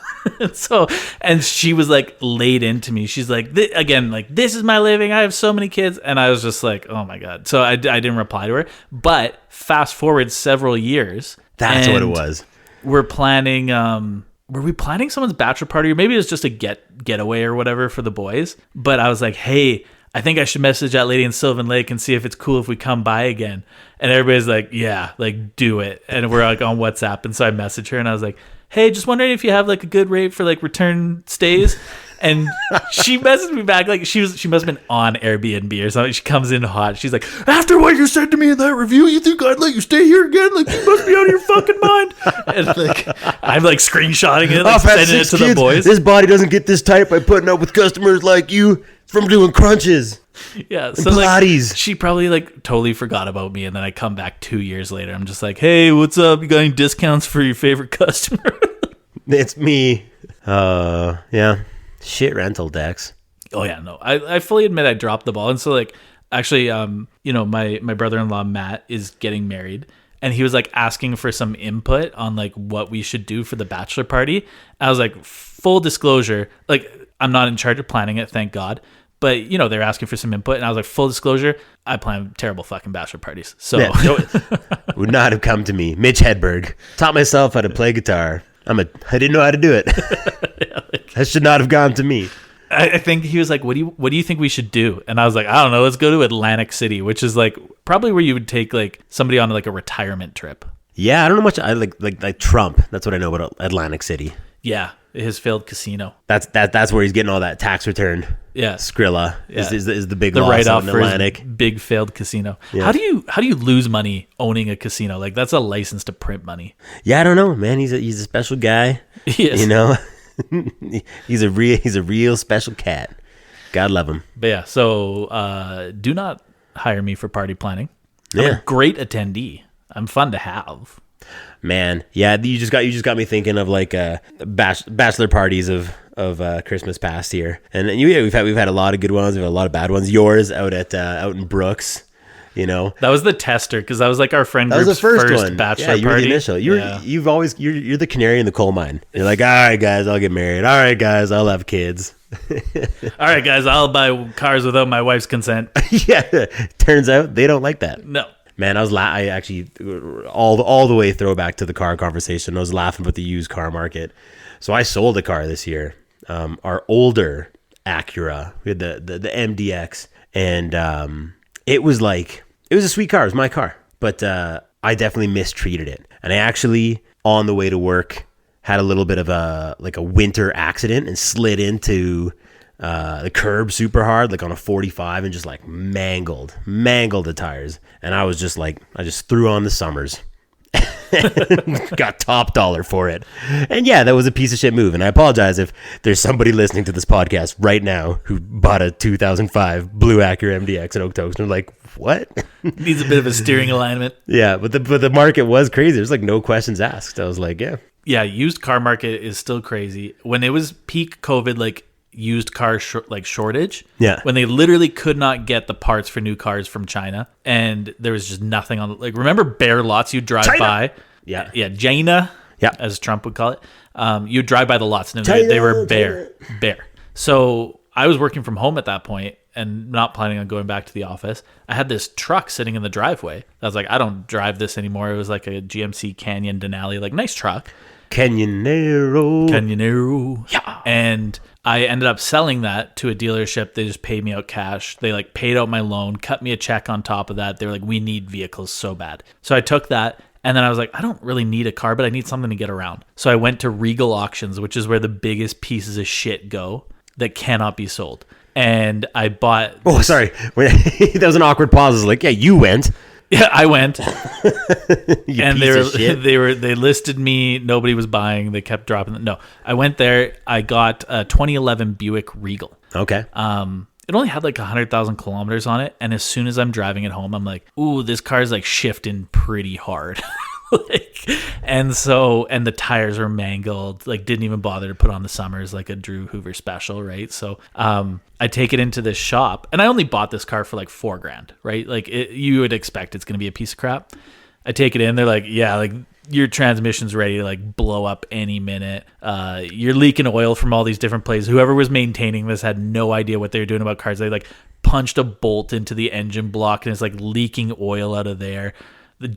And she was like laid into me. She's like, again, like, this is my living. I have so many kids. And I was just like, oh my God. So I didn't reply to her. But fast forward several years. That's what it was. We're planning, were we planning someone's bachelor party? Or maybe it was just a getaway or whatever for the boys. But I was like, hey, I think I should message that lady in Sylvan Lake and see if it's cool if we come by again. And everybody's like, yeah, like, do it. And we're like on WhatsApp. And so I messaged her and I was like, hey, just wondering if you have like a good rate for like return stays. And she messaged me back like she must have been on Airbnb or something. She comes in hot. She's like, after what you said to me in that review, you think I'd let you stay here again? Like, you must be out of your fucking mind. And like, I'm like screenshotting it, like sending it to the boys. This body doesn't get this tight by putting up with customers like you from doing crunches. Yeah, so like, she probably like totally forgot about me, and then I come back 2 years later. I'm just like, hey, what's up? You got any discounts for your favorite customer? It's me. Yeah. Shit rental, Dex. Oh yeah, no. I fully admit I dropped the ball, and so like actually, my brother-in-law Matt is getting married, and he was like asking for some input on like what we should do for the bachelor party. I was like, full disclosure, like I'm not in charge of planning it, thank God. But, they're asking for some input. And I was like, full disclosure, I plan terrible fucking bachelor parties. So would not have come to me. Mitch Hedberg. Taught myself how to play guitar. I didn't know how to do it. That should not have gone to me. I think he was like, what do you think we should do? And I was like, I don't know. Let's go to Atlantic City, which is like probably where you would take like somebody on like a retirement trip. Yeah, I don't know much. I like Trump. That's what I know about Atlantic City. Yeah, his failed casino. That's where he's getting all that tax return. Yeah, Skrilla is the big the loss write-off on for Atlantic. His big failed casino. Yeah. How do you lose money owning a casino? Like that's a license to print money. Yeah, I don't know, man. He's a special guy. Yes. He's a real special cat. God love him. But yeah, so do not hire me for party planning. I'm Yeah. a great attendee. I'm fun to have. Man, yeah, you just got me thinking of like bachelor parties of Christmas past here, and we've had a lot of good ones, we've had a lot of bad ones. Yours out in Brooks, that was the tester because that was like our friend group's the first one. bachelor you were party. the initial. You're the canary in the coal mine. You're like, all right, guys, I'll get married. All right, guys, I'll have kids. All right, guys, I'll buy cars without my wife's consent. Yeah, turns out they don't like that. No. Man, I actually all the way throwback to the car conversation. I was laughing about the used car market. So I sold a car this year, our older Acura. We had the MDX, and it was a sweet car. It was my car. but I definitely mistreated it. And I actually, on the way to work, had a little bit of a winter accident and slid into the curb super hard, like on a 45, and just like mangled the tires. And I was just like, I just threw on the Summers. Got top dollar for it. And yeah, that was a piece of shit move. And I apologize if there's somebody listening to this podcast right now who bought a 2005 blue Acura MDX in Okotoks and they're like, what? Needs a bit of a steering alignment. Yeah, but the market was crazy. There's like no questions asked. I was like, yeah. Yeah, used car market is still crazy. When it was peak COVID, like used car shortage, yeah, when they literally could not get the parts for new cars from China, and there was just nothing on. Like, remember bare lots you drive China. by? Yeah, China, yeah, as Trump would call it. You drive by the lots, and they were bare. So I was working from home at that point and not planning on going back to the office. I had this truck sitting in the driveway. I was like, I don't drive this anymore. It was like a GMC Canyon Denali, like nice truck. Canyonero. Yeah. And I ended up selling that to a dealership. They just paid me out cash. They like paid out my loan, cut me a check on top of that. They were like, we need vehicles so bad. So I took that. And then I was like, I don't really need a car, but I need something to get around. So I went to Regal Auctions, which is where the biggest pieces of shit go that cannot be sold. And I bought... Oh, sorry. That was an awkward pause. I was like, yeah, you went. Yeah, I went. And they they listed me. Nobody was buying. They kept dropping. No, I went there. I got a 2011 Buick Regal. Okay. It only had like 100,000 kilometers on it. And as soon as I'm driving it home, I'm like, ooh, this car's like shifting pretty hard. And the tires were mangled, like didn't even bother to put on the Summers like a Drew Hoover special, right? So I take it into this shop, and I only bought this car for like $4,000, right? Like you would expect it's gonna be a piece of crap. I take it in, they're like, yeah, like your transmission's ready to like blow up any minute. You're leaking oil from all these different places. Whoever was maintaining this had no idea what they were doing about cars. They like punched a bolt into the engine block and it's like leaking oil out of there.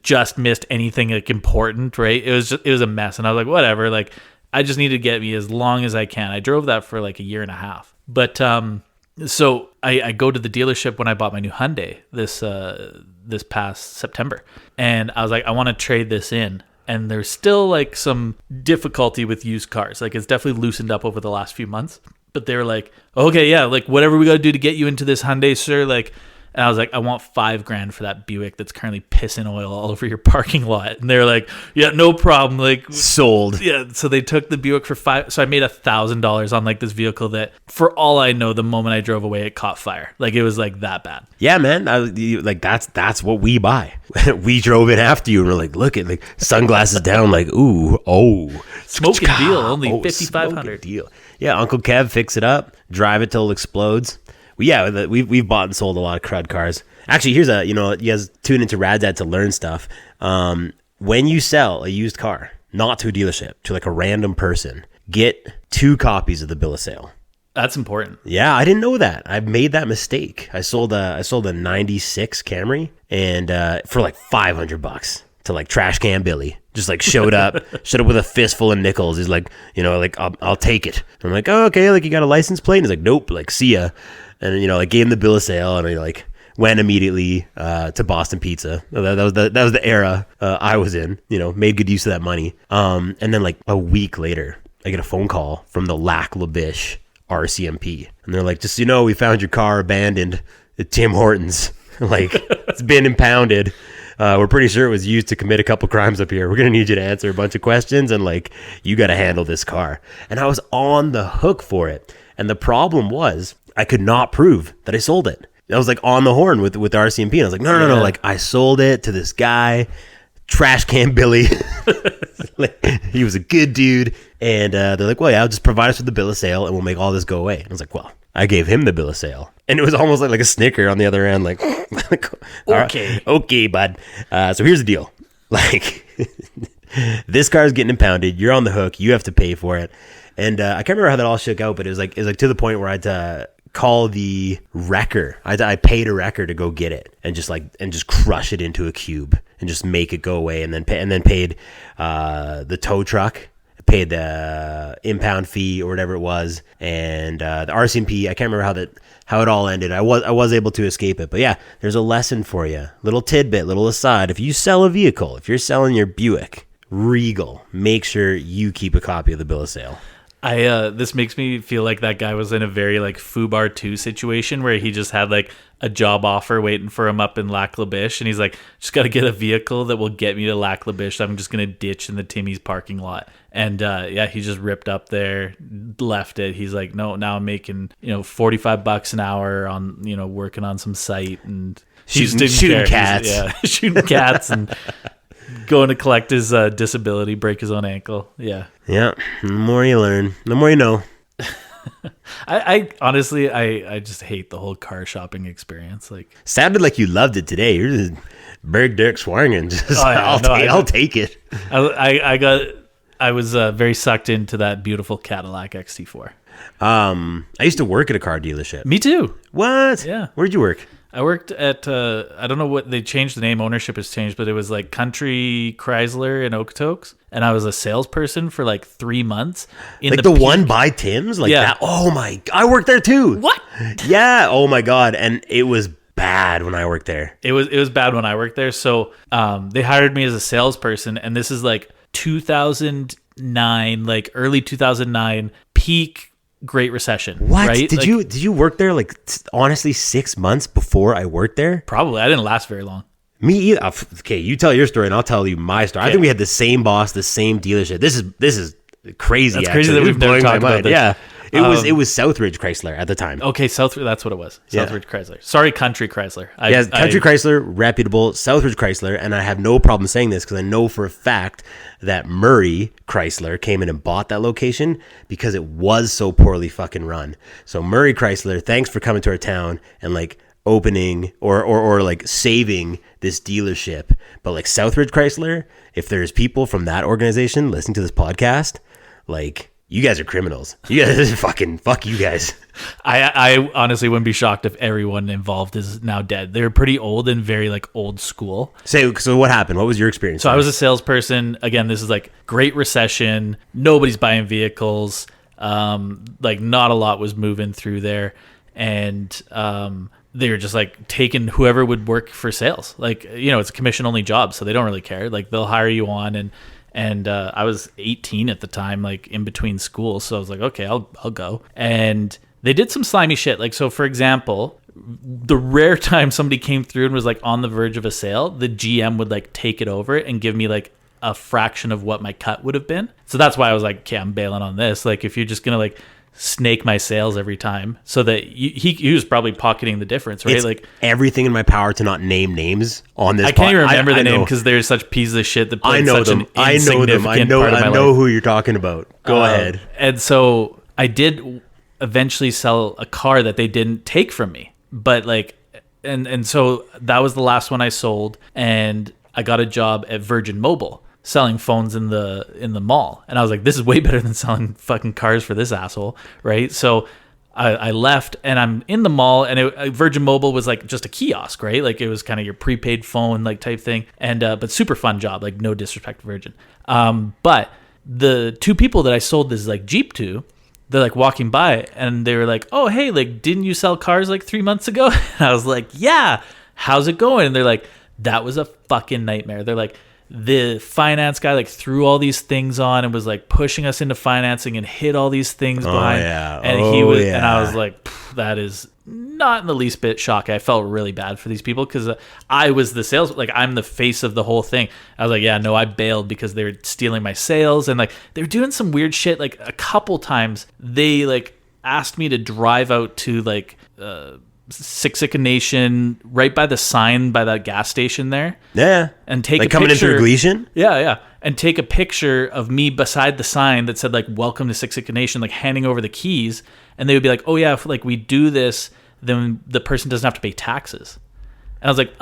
Just missed anything like important, right? It was a mess, and I was like, whatever. Like, I just need to get me as long as I can. I drove that for like a year and a half, but so I go to the dealership when I bought my new Hyundai this past September, and I was like, I want to trade this in. And there's still like some difficulty with used cars. Like, it's definitely loosened up over the last few months. But they were like, okay, yeah, like whatever we got to do to get you into this Hyundai, sir, like. And I was like, I want $5,000 for that Buick that's currently pissing oil all over your parking lot. And they're like, yeah, no problem. Like, sold. Yeah. So they took the Buick for $5,000. So I made $1,000 on like this vehicle that, for all I know, the moment I drove away, it caught fire. Like, it was like that bad. Yeah, man. That's what we buy. We drove in after you and we're like, look at like sunglasses down, like, ooh, oh, smoking deal, only $5,500. Deal. Yeah, Uncle Kev, fix it up, drive it till it explodes. Yeah, we've bought and sold a lot of crud cars. Actually, here's you guys tune into Rad Dad to learn stuff. When you sell a used car, not to a dealership, to like a random person, get 2 copies of the bill of sale. That's important. Yeah, I didn't know that. I made that mistake. I sold a 96 Camry and for like $500 to like Trash Can Billy. Just like showed up with a fistful of nickels. He's like, like I'll take it. I'm like, oh, okay, like you got a license plate? And he's like, nope, like see ya. And I gave him the bill of sale, and I like went immediately to Boston Pizza. That was the era I was in. Made good use of that money. And then like a week later, I get a phone call from the Lac La Biche RCMP, and they're like, just we found your car abandoned at Tim Hortons. Like, it's been impounded. We're pretty sure it was used to commit a couple crimes up here. We're going to need you to answer a bunch of questions, and like, you got to handle this car. And I was on the hook for it. And the problem was I could not prove that I sold it. I was like on the horn with RCMP. And I was like, no. Like, I sold it to this guy, Trash Can Billy. Like, he was a good dude. And they're like, well, yeah, I'll just provide us with the bill of sale and we'll make all this go away. And I was like, well, I gave him the bill of sale. And it was almost like a snicker on the other end. Like, okay. Okay, bud. So here's the deal. Like, this car's getting impounded. You're on the hook. You have to pay for it. And I can't remember how that all shook out, but it was like to the point where I had to call the wrecker. I paid a wrecker to go get it and just crush it into a cube and just make it go away. And then paid the tow truck. paid the impound fee or whatever it was, and the RCMP. I can't remember how it all ended. I was able to escape it, but yeah, there's a lesson for you. Little tidbit, little aside. If you sell a vehicle, if you're selling your Buick Regal, make sure you keep a copy of the bill of sale. This makes me feel like that guy was in a very like Fubar 2 situation where he just had like a job offer waiting for him up in Lac La Biche, and he's like, just got to get a vehicle that will get me to Lac La Biche. I'm just gonna ditch in the Timmy's parking lot, and he just ripped up there, left it. He's like, no, now I'm making $45 an hour on working on some site, and shooting cats, shooting cats and. Going to collect his disability, break his own ankle. Yeah. The more you learn, the more you know. I honestly, I just hate the whole car shopping experience. Like, sounded like you loved it today. You're just big dick swinging. I'll take it. I was very sucked into that beautiful Cadillac XT4. I used to work at a car dealership. Me too. What? Yeah. Where'd you work? I worked at, I don't know what, they changed the name, ownership has changed, but it was like Country Chrysler in Okotoks. And I was a salesperson for like 3 months. Like the one by Tim's? Like that? Oh my, I worked there too. What? Yeah. Oh my God. And it was bad when I worked there. It was bad when I worked there. So they hired me as a salesperson, and this is like 2009, like early 2009, peak Great Recession. What? Right? Did you work there like honestly 6 months before I worked there? Probably. I didn't last very long. Me either. Okay, you tell your story and I'll tell you my story. I think we had the same boss, the same dealership. This is crazy. That's crazy that we've never talked about this. Yeah. It was Southridge Chrysler at the time. Okay, Southridge, that's what it was. Southridge Chrysler. Sorry, Country Chrysler. Country Chrysler, reputable. Southridge Chrysler, and I have no problem saying this because I know for a fact that Murray Chrysler came in and bought that location because it was so poorly fucking run. So Murray Chrysler, thanks for coming to our town and like opening or like saving this dealership. But like Southridge Chrysler, if there's people from that organization listening to this podcast, like, you guys are criminals. You guys fucking fuck you guys. I honestly wouldn't be shocked if everyone involved is now dead. They're pretty old and very like old school. So what happened? What was your experience? So I was a salesperson. Again, this is like Great Recession. Nobody's buying vehicles. Like not a lot was moving through there. And they were just like taking whoever would work for sales. Like, it's a commission only job, so they don't really care. Like they'll hire you on, and I was 18 at the time, like in between schools. So I was like, okay, I'll go. And they did some slimy shit. Like, so for example, the rare time somebody came through and was like on the verge of a sale, the GM would like take it over and give me like a fraction of what my cut would have been. So that's why I was like, okay, I'm bailing on this. Like, if you're just going to like snake my sales every time, so that he was probably pocketing the difference, right? It's like everything in my power to not name names on this. I can't even remember the name because they're such pieces of shit that played such an insignificant part of my life. I know who you're talking about. Go ahead. And so I did eventually sell a car that they didn't take from me, but like, and so that was the last one I sold, and I got a job at Virgin Mobile, selling phones in the mall. And I was like, this is way better than selling fucking cars for this asshole, right? So I left, and I'm in the mall, and Virgin Mobile was like just a kiosk, right? Like it was kind of your prepaid phone like type thing, and but super fun job, like no disrespect to Virgin. But the two people that I sold this like Jeep to, they're like walking by, and they were like, oh, hey, like, didn't you sell cars like 3 months ago? And I was like, yeah, how's it going? And they're like, that was a fucking nightmare. They're like, the finance guy like threw all these things on and was like pushing us into financing and hid all these things behind. And and I was like, that is not in the least bit shocking. I felt really bad for these people because I was the sales, like I'm the face of the whole thing. I was like, yeah, no, I bailed because they were stealing my sales, and like they were doing some weird shit. Like a couple times they like asked me to drive out to like Siksika Nation right by the sign by that gas station there. Yeah. And take like a picture. Coming into Gleason? Yeah. And take a picture of me beside the sign that said like, welcome to Siksika Nation, like handing over the keys. And they would be like, oh yeah, if like we do this, then the person doesn't have to pay taxes. And I was like,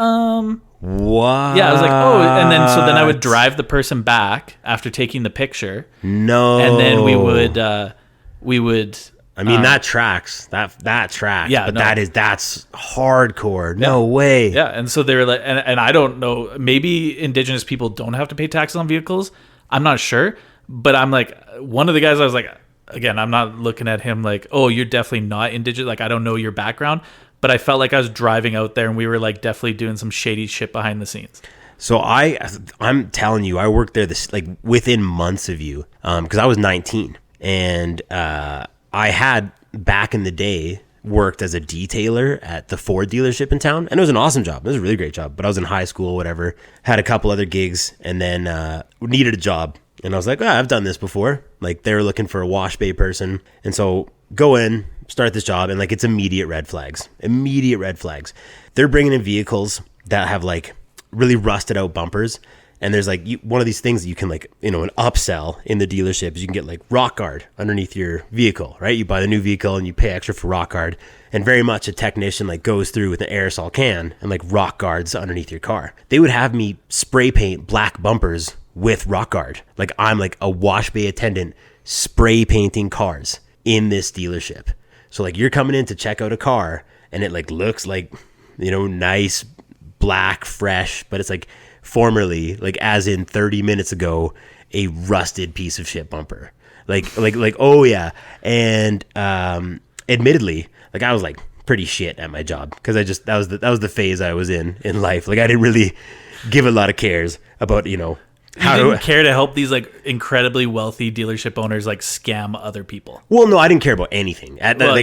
what? Yeah, I was like, oh, and then so I would drive the person back after taking the picture. No. And then we would I mean, that tracks. That tracks. Yeah, but no. that's hardcore. No way. Yeah, and so they were like, and I don't know, maybe Indigenous people don't have to pay taxes on vehicles. I'm not sure, But I'm like, one of the guys I was like, again, I'm not looking at him like, oh, you're definitely not indigenous. Like, I don't know your background. But I felt like I was driving out there and we were like definitely doing some shady shit behind the scenes. So I'm telling you, I worked there like within months of you, because I was 19, and I had back in the day worked as a detailer at the Ford dealership in town, and it was an awesome job. It was a really great job. But I was in high school, whatever. Had a couple other gigs, and then needed a job, and I was like, I've done this before. Like they were looking for a wash bay person, and so go in, start this job, and like it's immediate red flags. They're bringing in vehicles that have like really rusted out bumpers, and there's like one of these things that you can like, an upsell in the dealership is you can get like rock guard underneath your vehicle, right? You buy the new vehicle and you pay extra for rock guard, and very much a technician like goes through with an aerosol can and like rock guards underneath your car. They would have me spray paint black bumpers with rock guard. Like I'm like a wash bay attendant spray painting cars in this dealership. So like you're coming in to check out a car and it like looks like, nice, black, fresh, but it's like formerly, like as in 30 minutes ago, a rusted piece of shit bumper. Like, oh yeah. And admittedly, like I was like pretty shit at my job because that was the phase I was in life. Like I didn't really give a lot of cares about, You didn't care to help these like incredibly wealthy dealership owners like scam other people. Well, no, I didn't care about anything. But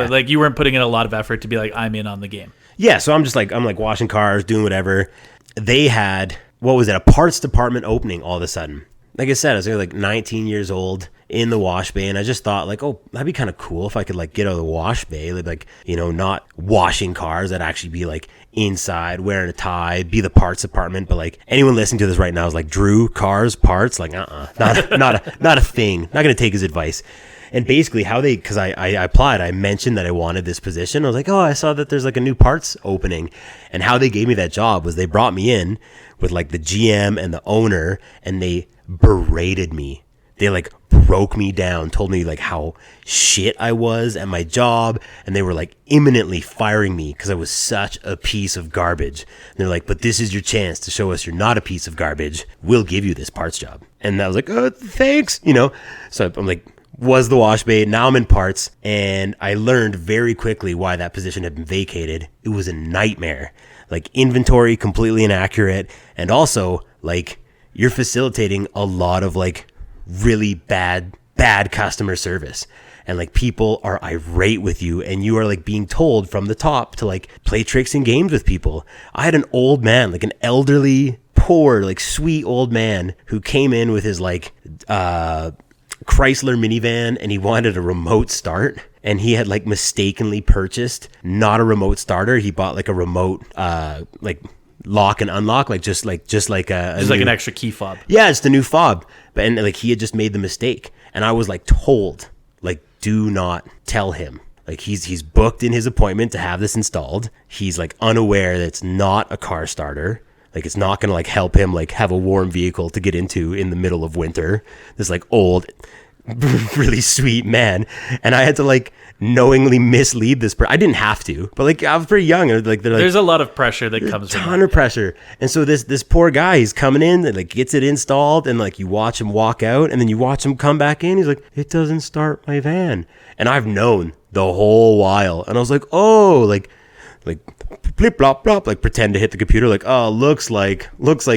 like you weren't putting in a lot of effort to be like, I'm in on the game. Yeah, so I'm like washing cars, doing whatever. They had, a parts department opening all of a sudden. Like I said, I was like 19 years old in the wash bay, and I just thought like, oh, that'd be kind of cool if I could like get out of the wash bay, like, not washing cars. I'd actually be like inside wearing a tie, be the parts department. But like anyone listening to this right now is like, Drew, cars, parts, like not a thing. Not gonna take his advice. And basically because I applied, I mentioned that I wanted this position. I was like, oh, I saw that there's like a new parts opening. And how they gave me that job was they brought me in with like the GM and the owner, and they berated me. They like broke me down, told me like how shit I was at my job, and they were like imminently firing me because I was such a piece of garbage. And they're like, but this is your chance to show us you're not a piece of garbage. We'll give you this parts job. And I was like, oh, thanks, So I'm like, was the wash bay. Now I'm in parts, and I learned very quickly why that position had been vacated. It was a nightmare. Like inventory completely inaccurate, and also like you're facilitating a lot of like really bad customer service, and like people are irate with you, and you are like being told from the top to like play tricks and games with people. I had an old man, like an elderly, poor, like sweet old man who came in with his like Chrysler minivan, and he wanted a remote start, and he had like mistakenly purchased not a remote starter. He bought like a remote like lock and unlock, just like an extra key fob. Yeah, it's the new fob. But and like he had just made the mistake, and I was like told like, do not tell him. Like he's booked in his appointment to have this installed. He's like unaware that it's not a car starter. Like it's not going to like help him like have a warm vehicle to get into in the middle of winter. This like old, really sweet man. And I had to like knowingly mislead this person. I didn't have to, but like I was pretty young. And like there's a lot of pressure that comes from a ton of pressure. And so this poor guy, he's coming in and like gets it installed, and like you watch him walk out, and then you watch him come back in. He's like, it doesn't start my van. And I've known the whole while. And I was like, oh, like blip blop blop, like pretend to hit the computer, like, oh, looks like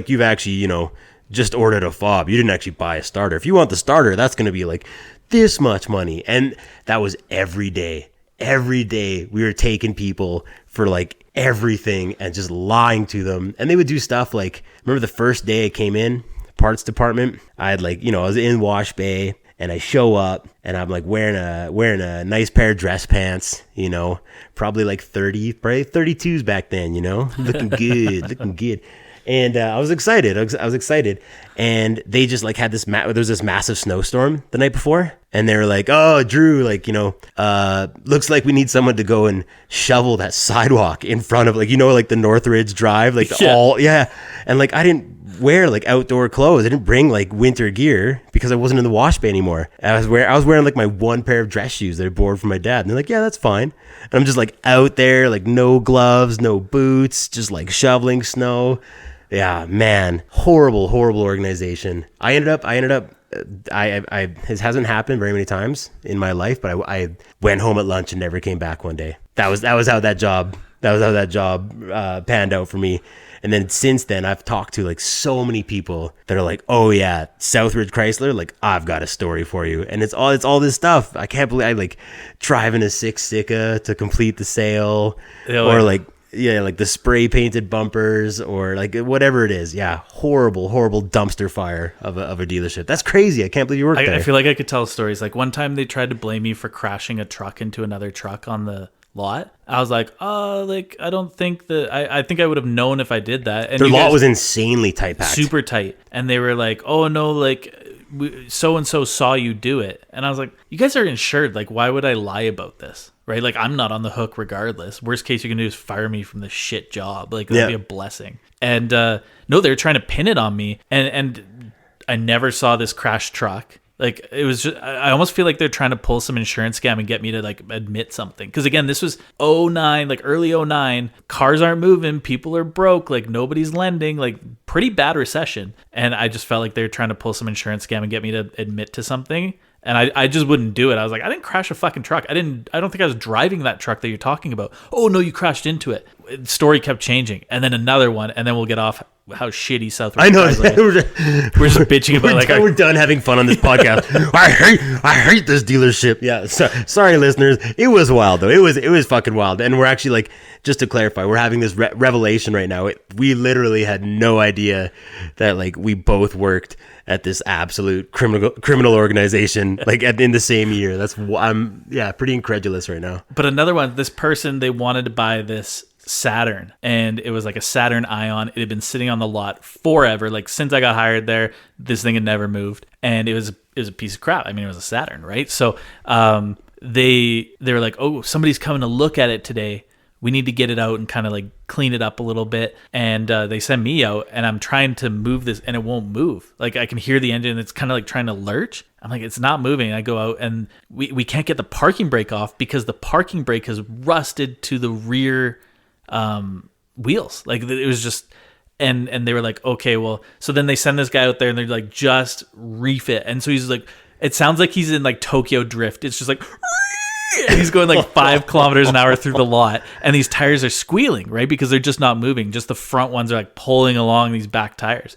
you've actually just ordered a fob. You didn't actually buy a starter. If you want the starter, that's going to be like this much money. And that was every day we were taking people for like everything and just lying to them. And they would do stuff like, remember the first day I came in parts department, I had like, I was in wash bay, and I show up, and I'm like wearing a nice pair of dress pants, probably like 32s back then, looking good. And I was excited. I was excited. And they just like had there was this massive snowstorm the night before. And they were like, oh, Drew, like, looks like we need someone to go and shovel that sidewalk in front of like, like the Northridge Drive, like And like, I didn't wear like outdoor clothes. I didn't bring like winter gear because I wasn't in the wash bay anymore. I was wearing like my one pair of dress shoes that I borrowed from my dad. And they're like, yeah, that's fine. And I'm just like out there, like no gloves, no boots, just like shoveling snow. Yeah, man, horrible organization. I ended up It hasn't happened very many times in my life, but I went home at lunch and never came back one day. That was how that job panned out for me. And then since then, I've talked to like so many people that are like, oh yeah, Southridge Chrysler, like I've got a story for you. And it's all this stuff. I can't believe I like driving a Six Sika to complete the sale, or like the spray painted bumpers, or like whatever it is. Yeah, horrible dumpster fire of a dealership. That's crazy. I can't believe you worked there. I feel like I could tell stories. Like one time they tried to blame me for crashing a truck into another truck on the lot. I was like, I don't think that I think I would have known if I did that. And their lot was insanely tight packed, super tight, and they were like, oh no, like so and so saw you do it. And I was like, you guys are insured, like why would I lie about this, right? Like I'm not on the hook regardless. Worst case you can do is fire me from the shit job. Like that'd be a blessing. And no, they were trying to pin it on me, and I never saw this crashed truck. Like it was just, I almost feel like they're trying to pull some insurance scam and get me to like admit something. Cause again, this was 09, like early 09, cars aren't moving. People are broke. Like nobody's lending, like pretty bad recession. And I just felt like they're trying to pull some insurance scam and get me to admit to something. And I just wouldn't do it. I was like, I didn't crash a fucking truck. I don't think I was driving that truck that you're talking about. Oh no, you crashed into it. The story kept changing. And then another one. And then we'll get off how shitty Southridge. I know. We're just bitching about we're done having fun on this podcast. I hate this dealership. Yeah. Sorry, listeners. It was wild though. It was fucking wild. And we're actually like, just to clarify, we're having this revelation right now. We literally had no idea that like we both worked at this absolute criminal organization like in the same year. I'm pretty incredulous right now. But another one, this person, they wanted to buy this Saturn, and it was like a Saturn Ion. It had been sitting on the lot forever, like since I got hired there. This thing had never moved, and it was a piece of crap. I mean, it was a Saturn, right? So they were like, oh, somebody's coming to look at it today. We need to get it out and kind of like clean it up a little bit. And they send me out, and I'm trying to move this, and it won't move. Like I can hear the engine. It's kind of like trying to lurch. I'm like, it's not moving. I go out, and we can't get the parking brake off because the parking brake has rusted to the rear wheels. Like it was just, and they were like, okay, well, so then they send this guy out there, and they're like, just refit. And so he's like, it sounds like he's in like Tokyo Drift. It's just like, and he's going like 5 kilometers an hour through the lot, and these tires are squealing, right? Because they're just not moving. Just the front ones are like pulling along these back tires.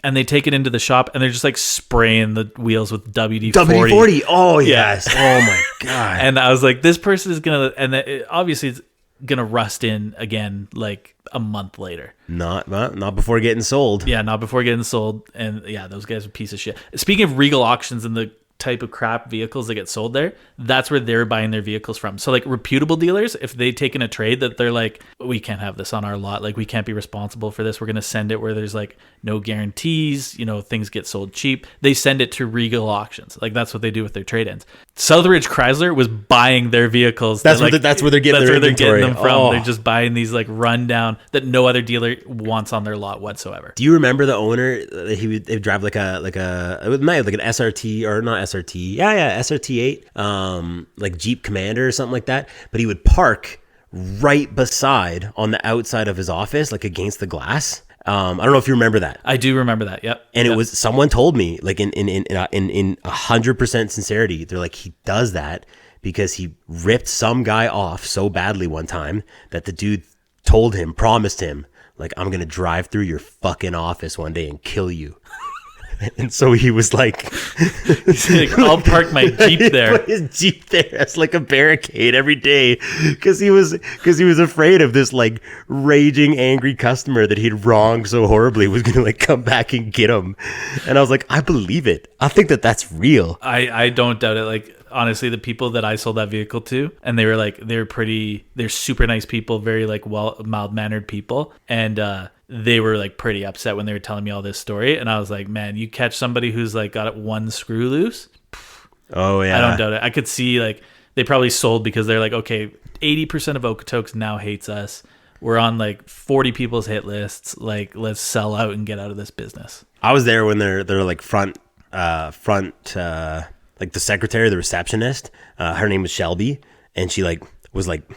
And they take it into the shop, and they're just like spraying the wheels with WD-40. WD-40. Oh yes. Oh my God. And I was like, this person is going to, and obviously it's going to rust in again like a month later. Not before getting sold. Yeah, not before getting sold. And yeah, those guys are a piece of shit. Speaking of Regal Auctions and the type of crap vehicles that get sold there, that's where they're buying their vehicles from. So like reputable dealers, if they take in a trade that they're like, we can't have this on our lot, like we can't be responsible for this, we're going to send it where there's like no guarantees, things get sold cheap, they send it to Regal Auctions. Like that's what they do with their trade-ins. Southridge Chrysler was buying their vehicles. That's where they're getting them from. Oh. They're just buying these like rundown that no other dealer wants on their lot whatsoever. Do you remember the owner? He would drive like an SRT, or not SRT. Yeah, SRT 8, like Jeep Commander or something like that. But he would park right beside on the outside of his office, like against the glass. I don't know if you remember that. I do remember that. Yep. And it was, someone told me, like in 100% sincerity, they're like, he does that because he ripped some guy off so badly one time that the dude promised him, like, I'm going to drive through your fucking office one day and kill you. And so he was like, I'll park my Jeep there. Put his Jeep there as like a barricade every day because he was afraid of this like raging, angry customer that he'd wronged so horribly was going to like come back and get him. And I was like, I believe it. I think that's real. I don't doubt it. Like, honestly, the people that I sold that vehicle to, and they're super nice people, very like mild-mannered people. And, they were like pretty upset when they were telling me all this story, and I was like, man, you catch somebody who's like got one screw loose. Oh yeah, I don't doubt it. I could see like they probably sold because they're like, okay, 80% of Okotoks now hates us. We're on like 40 people's hit lists. Like, let's sell out and get out of this business. I was there when they're like front like the secretary, the receptionist. Her name was Shelby, and she like was like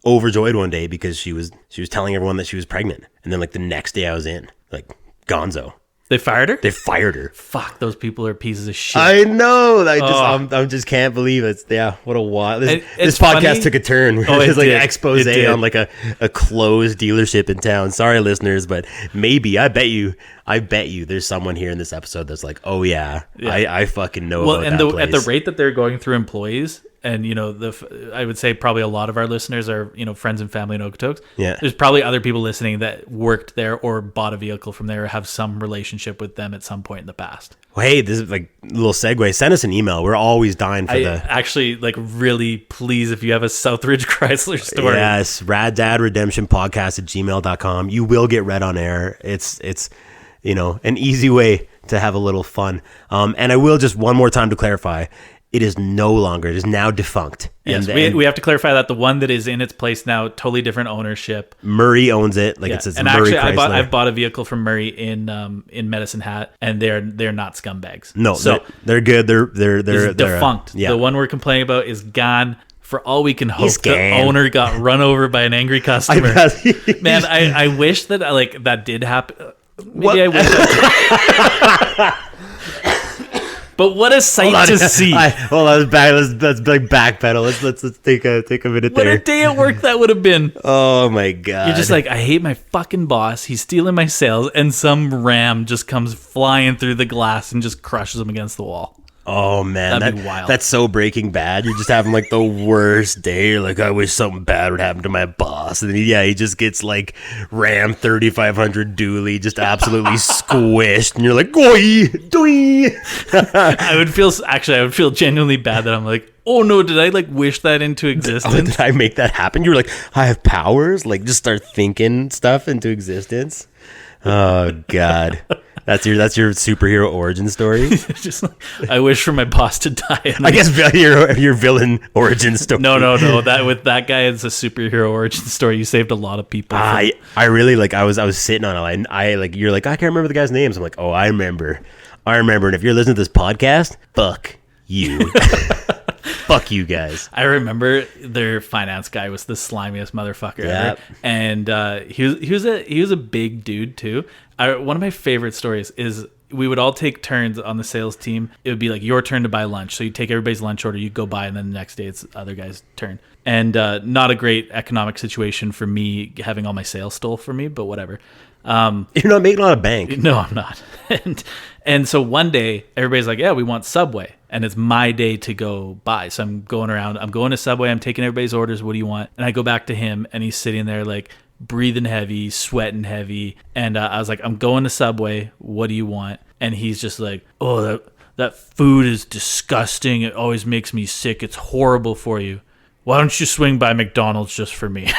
overjoyed one day because she was telling everyone that she was pregnant, and then like the next day I was in, like, gonzo, They fired her? They fired her. Fuck, those people are pieces of shit. I know. I just can't believe it. Yeah, what a wild. This podcast funny. took a turn. Oh, It was like did. an expose It did. on like a closed dealership in town. Sorry, listeners, but maybe I bet you there's someone here in this episode that's like, oh yeah. I fucking know about and that place. at the rate that they're going through employees, and you know, I would say probably a lot of our listeners are, you know, friends and family in Okotoks. Yeah. There's probably other people listening that worked there or bought a vehicle from there or have some relationship with them at some point in the past. Well, hey, this is like a little segue. Send us an email. We're always dying for Actually, like, really please, if you have a Southridge Chrysler story. Yes, raddadredemptionpodcast@gmail.com. You will get read on air. It's you know, an easy way to have a little fun. And I will just one more time to clarify, it is now defunct. Yes, And we have to clarify that the one that is in its place now, totally different ownership. Murray owns it. Like Yeah. it says And Murray actually, Chrysler. I've bought a vehicle from Murray in Medicine Hat, and they're not scumbags. No, so they're good. They're it's defunct. yeah. The one we're complaining about is gone. For all we can hope, He's the gone. owner got run over by an angry customer. Man, I wish that like that did happen. Maybe I wish. But what a sight to see! Let's like backpedal. Let's take a minute What there. a day at work that would have been. Oh my god! You're just like, I hate my fucking boss. He's stealing my sales, and some ram just comes flying through the glass and just crushes him against the wall. oh man, That'd be wild. That's so Breaking Bad. You're just having like the worst day. You're like, I wish something bad would happen to my boss, and then, he just gets like Ram 3500 dually, just absolutely squished, and you're like, goy, doy. I would feel genuinely bad that I'm like, oh no, did I like wish that into existence? Did I make that happen? You're like, I have powers. Like, just start thinking stuff into existence. Oh god. That's your superhero origin story. Just like, I wish for my boss to die. I guess your villain origin story. No. That with that guy, it's a superhero origin story. You saved a lot of people. I really like. I was sitting on it. And you're like, I can't remember the guy's names. I'm like, oh, I remember. And if you're listening to this podcast, fuck you. Fuck you guys. I remember their finance guy was the slimiest motherfucker ever, and he was a big dude too. One of my favorite stories is we would all take turns on the sales team. It would be like your turn to buy lunch, so you take everybody's lunch order, you go buy, and then the next day it's the other guy's turn. And not a great economic situation for me having all my sales stole from me, but whatever. You're not making a lot of bank. No, I'm not. And so one day everybody's like, yeah, we want Subway. And it's my day to go buy. So I'm going around, I'm going to Subway, I'm taking everybody's orders. What do you want? And I go back to him and he's sitting there like breathing heavy, sweating heavy. And I was like, I'm going to Subway. What do you want? And he's just like, oh, that food is disgusting. It always makes me sick. It's horrible for you. Why don't you swing by McDonald's just for me?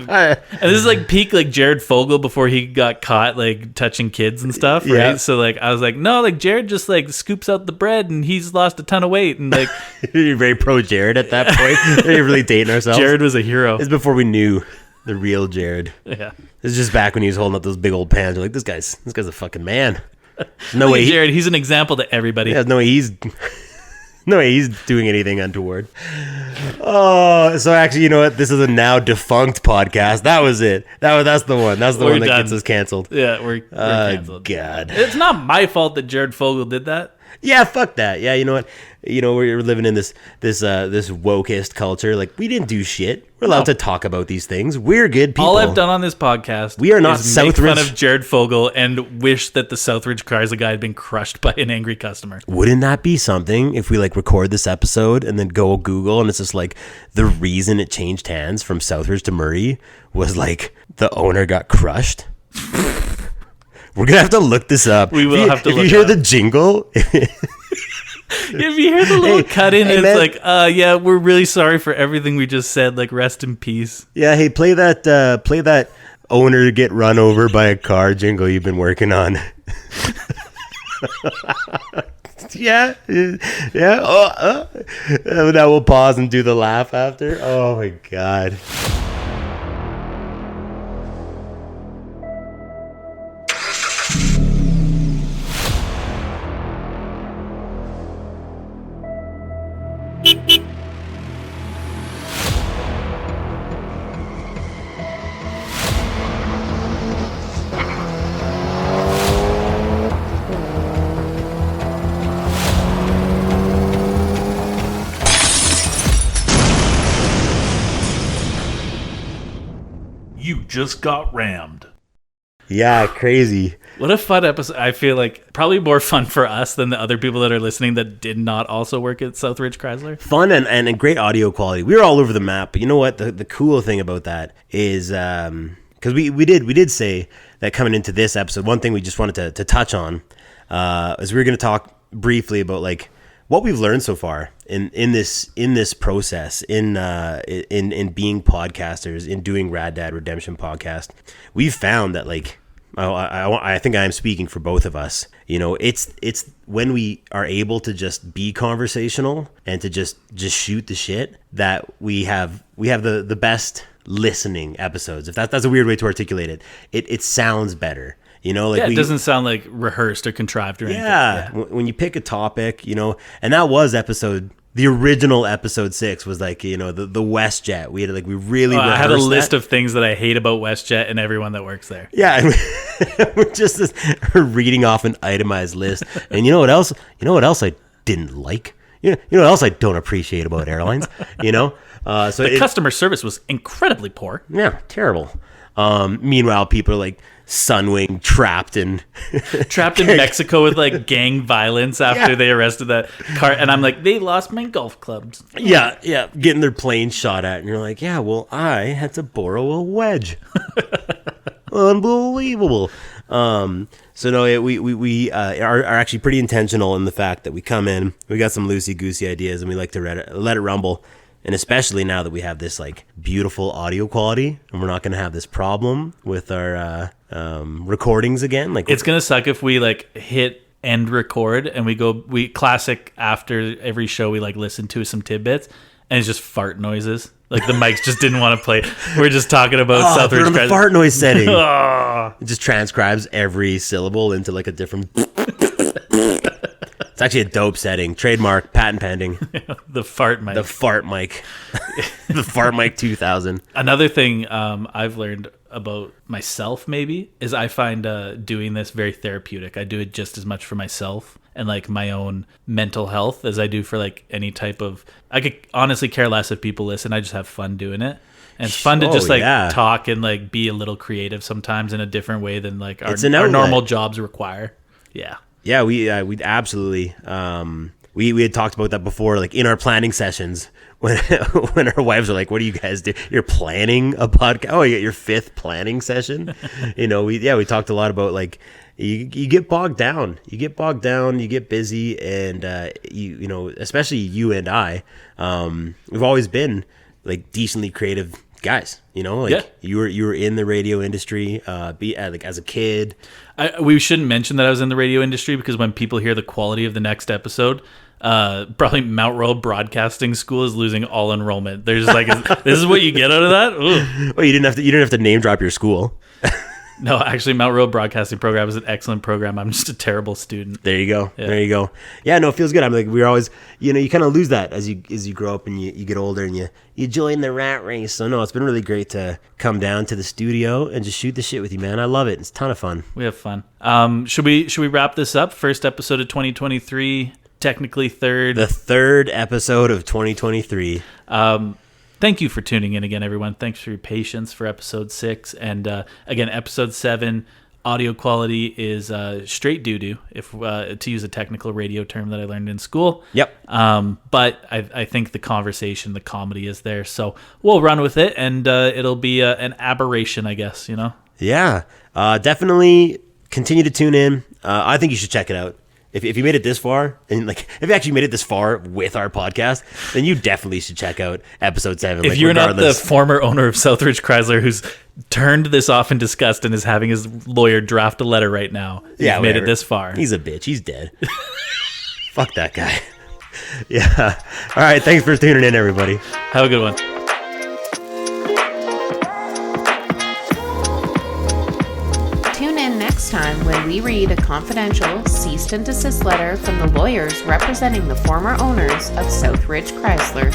And this is like peak like Jared Fogle before he got caught like touching kids and stuff, right? Yeah. So like I was like, no, like Jared just like scoops out the bread and he's lost a ton of weight and like You're very pro Jared at that point. You're really dating ourselves. Jared was a hero. It's before we knew the real Jared. Yeah. This is just back when he was holding up those big old pans. You're like, this guy's a fucking man. No way. Jared, he's an example to everybody. Yeah, no way he's doing anything untoward. Oh, so actually, you know what? This is a now defunct podcast. That was it. That's the one. That's the We're one that done. gets us cancanceled. Yeah, we're canceled. God. It's not my fault that Jared Fogle did that. Yeah, fuck that. Yeah, you know what? You know, we're living in this wokest culture. Like, we didn't do shit. We're allowed to talk about these things. We're good people. All I've done on this podcast We are not is make fun Southridge- of Jared Fogle and wish that the Southridge Chrysler guy had been crushed by an angry customer. Wouldn't that be something if we like record this episode and then go Google and it's just like the reason it changed hands from Southridge to Murray was like the owner got crushed? We're gonna have to look this up. We will have to look If it you hear up. the jingle, If you hear the little cut in, hey, it's man. like, yeah, we're really sorry for everything we just said. Like, rest in peace. yeah, hey, play that owner get run over by a car jingle you've been working on. Yeah. Now we'll pause and do the laugh after. Oh my god. just got rammed. Yeah, crazy. What a fun episode. I feel like probably more fun for us than the other people that are listening that did not also work at Southridge Chrysler. Fun and great audio quality. We were all over the map. But you know what? The cool thing about that is because we did say that coming into this episode, one thing we just wanted to touch on is we were going to talk briefly about like what we've learned so far in this process in being podcasters, in doing Rad Dad Redemption podcast. We've found that like I think I am speaking for both of us. You know, it's when we are able to just be conversational and to just shoot the shit that we have the best listening episodes. If that's a weird way to articulate it. It sounds better. You know, like it doesn't sound like rehearsed or contrived or anything. Yeah, when you pick a topic, you know, and that was the original episode 6 was like, you know, the WestJet. We had like, we really I had a list of things that I hate about WestJet and everyone that works there. Yeah, and we're just reading off an itemized list. And you know what else? You know what else I didn't like? You know what else I don't appreciate about airlines? You know, so the customer service was incredibly poor. Yeah, terrible. Meanwhile, people are like Sunwing trapped in Mexico with like gang violence after they arrested that car, and I'm like, they lost my golf clubs. Yeah, getting their plane shot at, and you're like, yeah, well, I had to borrow a wedge. Unbelievable. So no, we are actually pretty intentional in the fact that we come in, we got some loosey goosey ideas, and we like to let it rumble. And especially now that we have this like beautiful audio quality, and we're not going to have this problem with our recordings again. Like it's going to suck if we like hit end record and we classic after every show we like listen to some tidbits and it's just fart noises. Like the mics just didn't want to play. We're just talking about Southridge. Put on the fart noise setting. It just transcribes every syllable into like a different. It's actually a dope setting. Trademark, patent pending. The fart mic. The fart mic. The fart mic 2000. Another thing I've learned about myself maybe is I find doing this very therapeutic. I do it just as much for myself and like my own mental health as I do for like any type of... I could honestly care less if people listen. I just have fun doing it. And it's fun to just like talk and like be a little creative sometimes in a different way than like our normal jobs require. Yeah. Yeah, we absolutely. We had talked about that before, like in our planning sessions when our wives are like, "What do you guys do? You're planning a podcast? Oh, you got your 5th planning session." You know, we talked a lot about like you get bogged down, you get busy, and you know, especially you and I, we've always been like decently creative guys, you know, like you were in the radio industry, like as a kid. We shouldn't mention that I was in the radio industry because when people hear the quality of the next episode, probably Mount Royal Broadcasting School is losing all enrollment. They're just like, this is what you get out of that? Ooh. Well, you didn't have to name drop your school. No, actually, Mount Royal Broadcasting Program is an excellent program. I'm just a terrible student. There you go. Yeah. There you go. Yeah, no, it feels good. I'm like, we're always, you know, you kind of lose that as you grow up and you get older and you join the rat race. So no, it's been really great to come down to the studio and just shoot the shit with you, man. I love it. It's a ton of fun. We have fun. Should we wrap this up? First episode of 2023, technically third. The 3rd episode of 2023. Thank you for tuning in again, everyone. Thanks for your patience for episode 6. And again, episode 7, audio quality is straight doo-doo, if to use a technical radio term that I learned in school. Yep. But I think the conversation, the comedy is there. So we'll run with it, and it'll be an aberration, I guess, you know? Yeah. Definitely continue to tune in. I think you should check it out. If you made it this far, and like if you actually made it this far with our podcast, then you definitely should check out episode 7. If you're not the former owner of Southridge Chrysler who's turned this off in disgust and is having his lawyer draft a letter right now, you've made it this far. He's a bitch. He's dead. Fuck that guy. Yeah. All right. Thanks for tuning in, everybody. Have a good one. Next time when we read a confidential cease and desist letter from the lawyers representing the former owners of Southridge Chrysler.